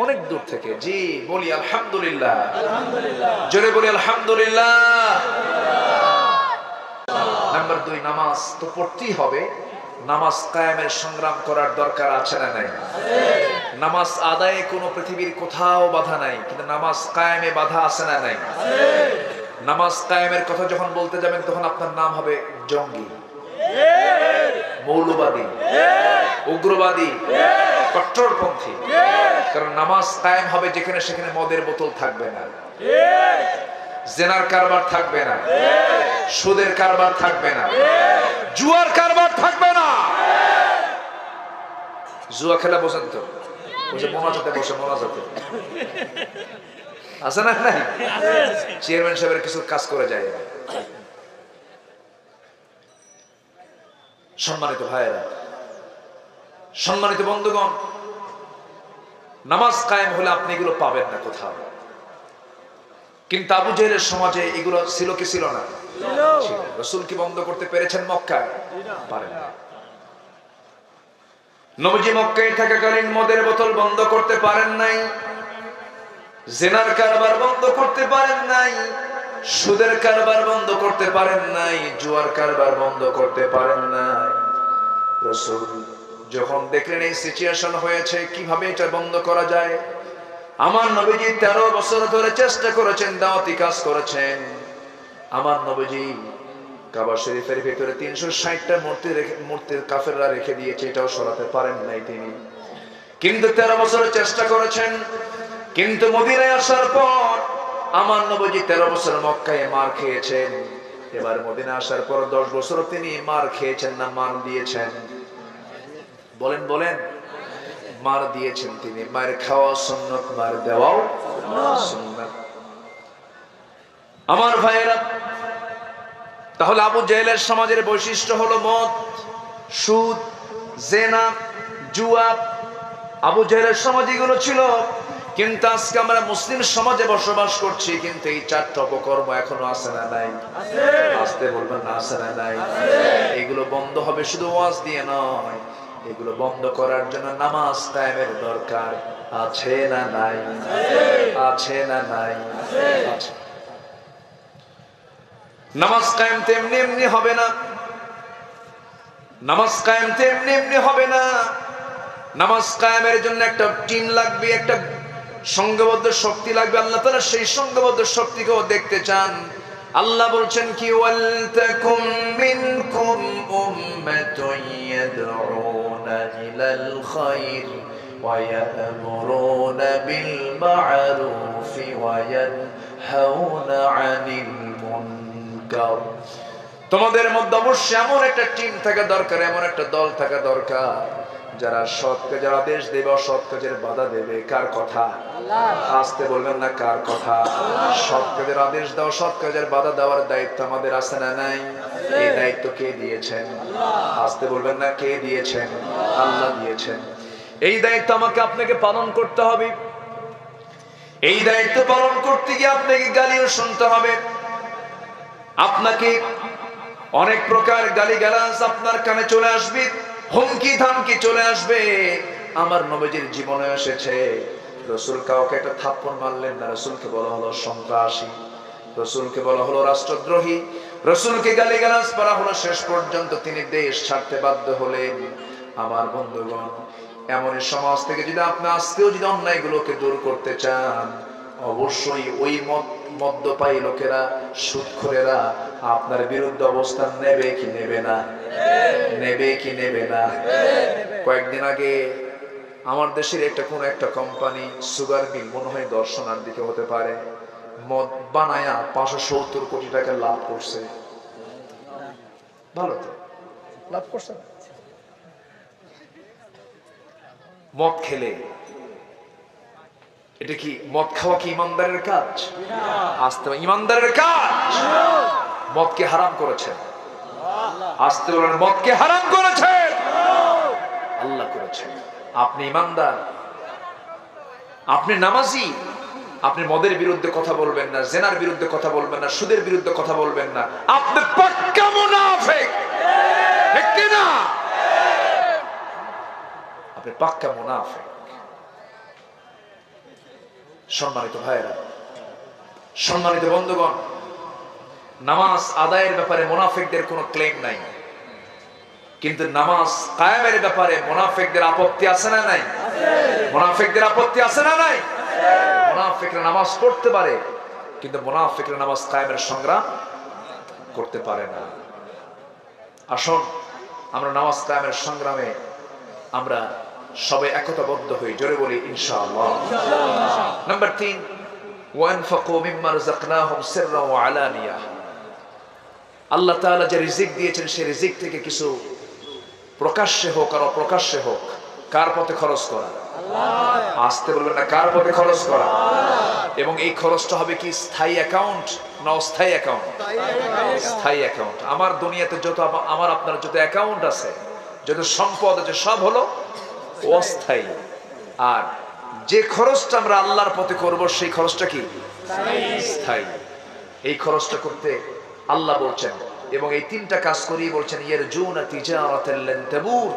অনেক দূর থেকে। জি বলি আলহামদুলিল্লাহ, জোরে বলি আলহামদুলিল্লাহ। নাম্বার 2, নামাজ তো পড়তেই হবে। নামাজ কায়েমের সংগ্রাম করার দরকার আছে না নাই? নামাজ আদায়ে কোনো পৃথিবীর কোথাও বাধা নাই, কিন্তু নামাজ কায়েমে বাধা আছে না নাই? নামাজ কায়েমের কথা যখন বলতে যাবেন তখন আপনার নাম হবে জঙ্গি, মৌলবাদী, উগ্রবাদী, কট্টরপন্থী। কারণ নামাজ কায়েম হবে যেখানে সেখানে মদের বোতল থাকবে না, জেনার কারবার থাকবে না, সুদের কারবার থাকবে না, জুয়ার কারবার থাকবে না। জুয়া খেলা বোঝেন তো? বসে মোনাজাতে বসে, মোনাজাতে আছে না নাই? চেয়ারম্যান সাহেবের কিছু কাজ করে যায়। সম্মানিত ভাইয়েরা, সম্মানিত বন্ধুগণ, নামাজ কায়েম হলে আপনি এগুলো পাবেন না কোথাও। কিন্তু আবু জেহেলের সমাজে এগুলো ছিল কি ছিল না? রাসূল কি বন্ধ করতে পেরেছেন মক্কায়? পারেন না। নবীজি মক্কায় থাকাকালীন মদের বোতল বন্ধ করতে পারেন নাই, জেনার কারবার বন্ধ করতে পারেন নাই, সুদের কারবার বন্ধ করতে পারেন নাই, জুয়ার কারবার বন্ধ করতে পারেন নাই। রাসূল যখন দেখলেন এই সিচুয়েশন হয়েছে, কিভাবে এটা বন্ধ করা যায়, আমার নবীজি 13 বছর ধরে চেষ্টা করেছেন, দাওয়াতি কাজ করেছেন। আমার নবীজি কাবা শরীফের ভিতরে 360টা মূর্তির কাফেররা রেখে দিয়েছে, এটাও সরাতে পারেন নাই তিনি। কিন্তু 13 বছর চেষ্টা করেছেন। কিন্তু মদিনায় আসার পর আমার নবীজি 13 বছর মক্কায় মার খেয়েছেন। এবার মদিনা আসার পর 10 বছর তিনি মার খেয়েছেন না মার দিয়েছেন? বলেন বলেন। মার দিয়েছেন তিনি। মায়ের খাওয়া সুন্নাত, মার দেওয়াও সুন্নাত। আমার ভাইয়েরা, তাহলে আবু জেহেলের সমাজের বৈশিষ্ট্য হলো মদ, সুদ, জেনা, জুয়া। আবু জেহেলের সমাজ এগুলো ছিল। কিন্তু আজকে আমরা মুসলিম সমাজে বসবাস করছি, কিন্তু এই চারটা অপকর্ম এখনো আছে না নাই? আসতে বলবেন না, আছে না নাই? এগুলো বন্ধ হবে শুধু ওয়াজ দিয়ে নয়, এগুলো বন্ধ করার জন্য নামাজ কায়েমের দরকার আছে না নাই? আছে না নাই? আছে। নামাজ কায়েম তো এমনি এমনি হবে না। নামাজ কায়েম তো এমনি এমনি হবে না। নামাজ কায়েমের জন্য একটা টিম লাগবে, একটা সংঘবদ্ধ শক্তি লাগবে। আল্লাহ তাআলা সেই সংঘবদ্ধ শক্তিকেও দেখতে চান। আল্লাহ বলছেন কি, ওয়ালতাকুম মিনকুম উম্মাতুন ইয়াদউনা ইলাল খায়র ওয়া ইয়া'মুরুনা বিল মা'রুফি ওয়া ইয়ানহাউনা আনিল মুনকার। তোমাদের মধ্যে অবশ্যই এমন একটা টিম থাকা দরকার, এমন একটা দল থাকা দরকার যারা সৎ কাজের আদেশ দেবে, অসৎ কাজের বাধা দেবে। কার কথা? আসতে বলবেন না, কার কথা? সৎ কাজের আদেশ দাও, সৎ কাজের বাধা দেওয়ার দায়িত্ব আমাদের আছে না নাই? এই দায়িত্ব কে দিয়েছেন? আসতে বলবেন না, কে দিয়েছেন? আল্লাহ দিয়েছেন। এই দায়িত্ব আমাকে আপনাকে পালন করতে হবে। এই দায়িত্ব পালন করতে গিয়ে আপনাকে গালিও শুনতে হবে। আপনাকে অনেক প্রকার গালিগালাজ আপনার কানে চলে আসবে, হুমকি ধামকি চলে আসবে। আমার নবীজির জীবনে এসেছে, রাসূল কাউকে একটা থাপ্পড় মারলেন না, রাসূলকে বলা হলো সন্ত্রাসী, রাসূলকে বলা হলো রাষ্ট্রদ্রোহী, রাসূলকে গালিগালাজ করা হলো, শেষ পর্যন্ত তিনি দেশ ছাড়তে বাধ্য হলেন। আমার বন্ধুগণ, এমন সমাজ থেকে যদি আপনি আজকেও যদি অন্যায়গুলোকে দূর করতে চান, অবশ্যই ওই মদ্যপায়ী লোকেরা, সুদখোরেরা আপনার বিরুদ্ধে অবস্থান নেবে কি নেবে না? নেবে কি নেবে না? কয়েকদিন আগে আমার দেশের কোন একটা কোম্পানি, সুগার মিল, মনে হয় দর্শনার দিকে হতে পারে, মদ বানায়া 570 কোটি টাকা লাভ করছে। ভালো তো লাভ করছে। মদ খেলে, এটা কি মদ খাওয়া কি ইমানদারের কাজ? আসতে ইমানদারের কাজ। মদকে হারাম করেছেন, আসতে বলেন, মদকে হারাম করেছেন আল্লাহ করেছেন। আপনি ইমানদার, আপনি নামাজি, আপনি মদের বিরুদ্ধে কথা বলবেন না, জেনার বিরুদ্ধে কথা বলবেন না, সুদের বিরুদ্ধে কথা বলবেন না। আপনি পাক্কা মুনাফিক, ঠিক না? আপনি পাক্কা মুনাফিক। সম্মানিত ভাইরা, সম্মানিত বন্ধুগণ, নামাজ আদায়ের ব্যাপারে মুনাফিকদের কোনো ক্লেম নাই, কিন্তু নামাজ কায়েমের ব্যাপারে মুনাফিকদের আপত্তি আছে না নাই? মুনাফিকদের আপত্তি আছে না নাই? মুনাফিকরা নামাজ পড়তে পারে, কিন্তু মুনাফিকরা নামাজ কায়েমের সংগ্রাম করতে পারে না। আসুন আমরা নামাজ কায়েমের সংগ্রামে আমরা সবাই একতাবদ্ধ হই, জোরে বলি ইনশাআল্লাহ। নাম্বার 3, ওয়ানফাকু মিম্মা রাযাকনাহুম সিররান ওয়া আলানিয়া। আল্লাহ তাআলা যে রিজিক দিয়েছেন, সেই রিজিক থেকে কিছু প্রকাশ্যে হোক আর অপ্রকাশ্যে হোক, কার পথে খরচ করা? আসতে বলবেন না, কার পথে খরচ করা? এবং এই খরচটা হবে কি স্থায়ী অ্যাকাউন্ট না অস্থায়ী অ্যাকাউন্ট? স্থায়ী অ্যাকাউন্ট। আমার দুনিয়াতে যত আমার আপনার যত অ্যাকাউন্ট আছে, যত সম্পদ আছে, সব হলো অস্থায়ী। আর যে খরচটা আমরা আল্লাহর পথে করব, সেই খরচটা কি? স্থায়ী। এই খরচটা করতে আল্লাহ বলছেন, এবং এই 3টা কাজ করেই বলছেন, ইয়ারজুনা তিজারাতান লান তাবুর।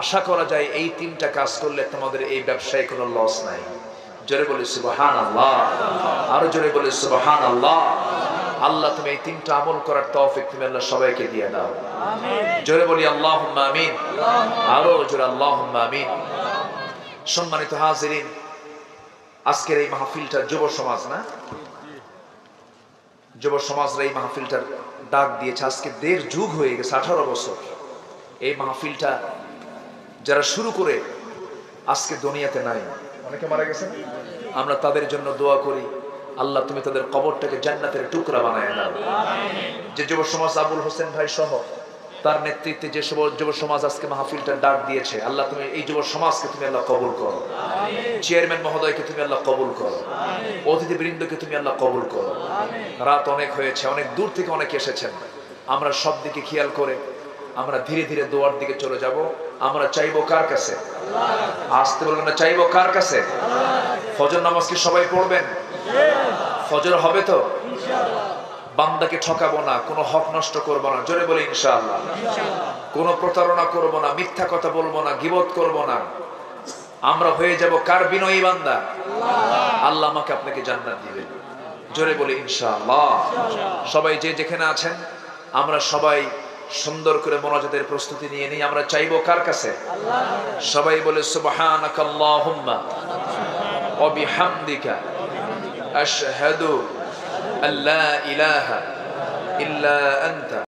আশা করা যায় এই 3টা কাজ করলে তোমাদের এই ব্যবসায় কোনো লস নাই। জোরে বলি সুবহানাল্লাহ, আরো জোরে বলি সুবহানাল্লাহ। আল্লাহ তুমি এই 3টা আমল করার তৌফিক তুমি আল্লাহ সবাইকে দিয়ে দাও, আমিন। জোরে বলি আল্লাহুম্মা আমিন, আরো জোরে আল্লাহুম্মা আমিন। সম্মানিত হাজিরিন, আজকের এই মাহফিলটা যুব সমাজ না, যুব সমাজরা এই মাহফিলটার ডাক দিয়েছে। আজকে 1.5 যুগ হয়ে গেছে, 18 বছর এই মাহফিলটা যারা শুরু করে আজকে দুনিয়াতে নাই, অনেকে মারা গেছেন। আমরা তাদের জন্য দোয়া করি, আল্লাহ তুমি তাদের কবরটাকে জান্নাতের টুকরা বানায় দাও। যে যুব সমাজ আবুল হোসেন ভাই সহ তার নেতৃত্বে যে যুব সমাজ আজকে মাহফিলটা ডাক দিয়েছে, আল্লাহ তুমি এই যুব সমাজকে তুমি আল্লাহ কবুল করো। চেয়ারম্যান মহোদয়কে তুমি আল্লাহ কবুল করো, অতিথিবৃন্দকে তুমি আল্লাহ কবুল করো। রাত অনেক হয়েছে, অনেক দূর থেকে অনেকে এসেছেন। আমরা সব দিকে খেয়াল করে আমরা ধীরে ধীরে দোয়ার দিকে চলে যাব। আমরা চাইবো কার কাছে? আসতে বলবেন না, চাইবো কার কাছে? ফজর নামাজ কি সবাই পড়বেন? ফজর হবে তো? বান্দাকে ঠকাবো না, কোনো হক নষ্ট করবো না, জোরে বলে ইনশাআল্লাহ। কোনো প্রতারণা করবো না, মিথ্যা কথা বলবো না, গীবত করবো না। আমরা হয়ে যাব কার বিনয়ী বান্দা? আল্লাহ আমাকে আপনাকে জান্নাত দিবেন, জোরে বলে ইনশাআল্লাহ। সবাই যে যেখানে আছেন আমরা সবাই সুন্দর করে মোনাজাতের প্রস্তুতি নিয়ে নিই। আমরা চাইবো কার কাছে? সবাই বলে সুবহানাকাল্লাহুম্মা ওয়া বিহামদিকা আশহাদু আল্লা ইলাহা ইল্লা আনতা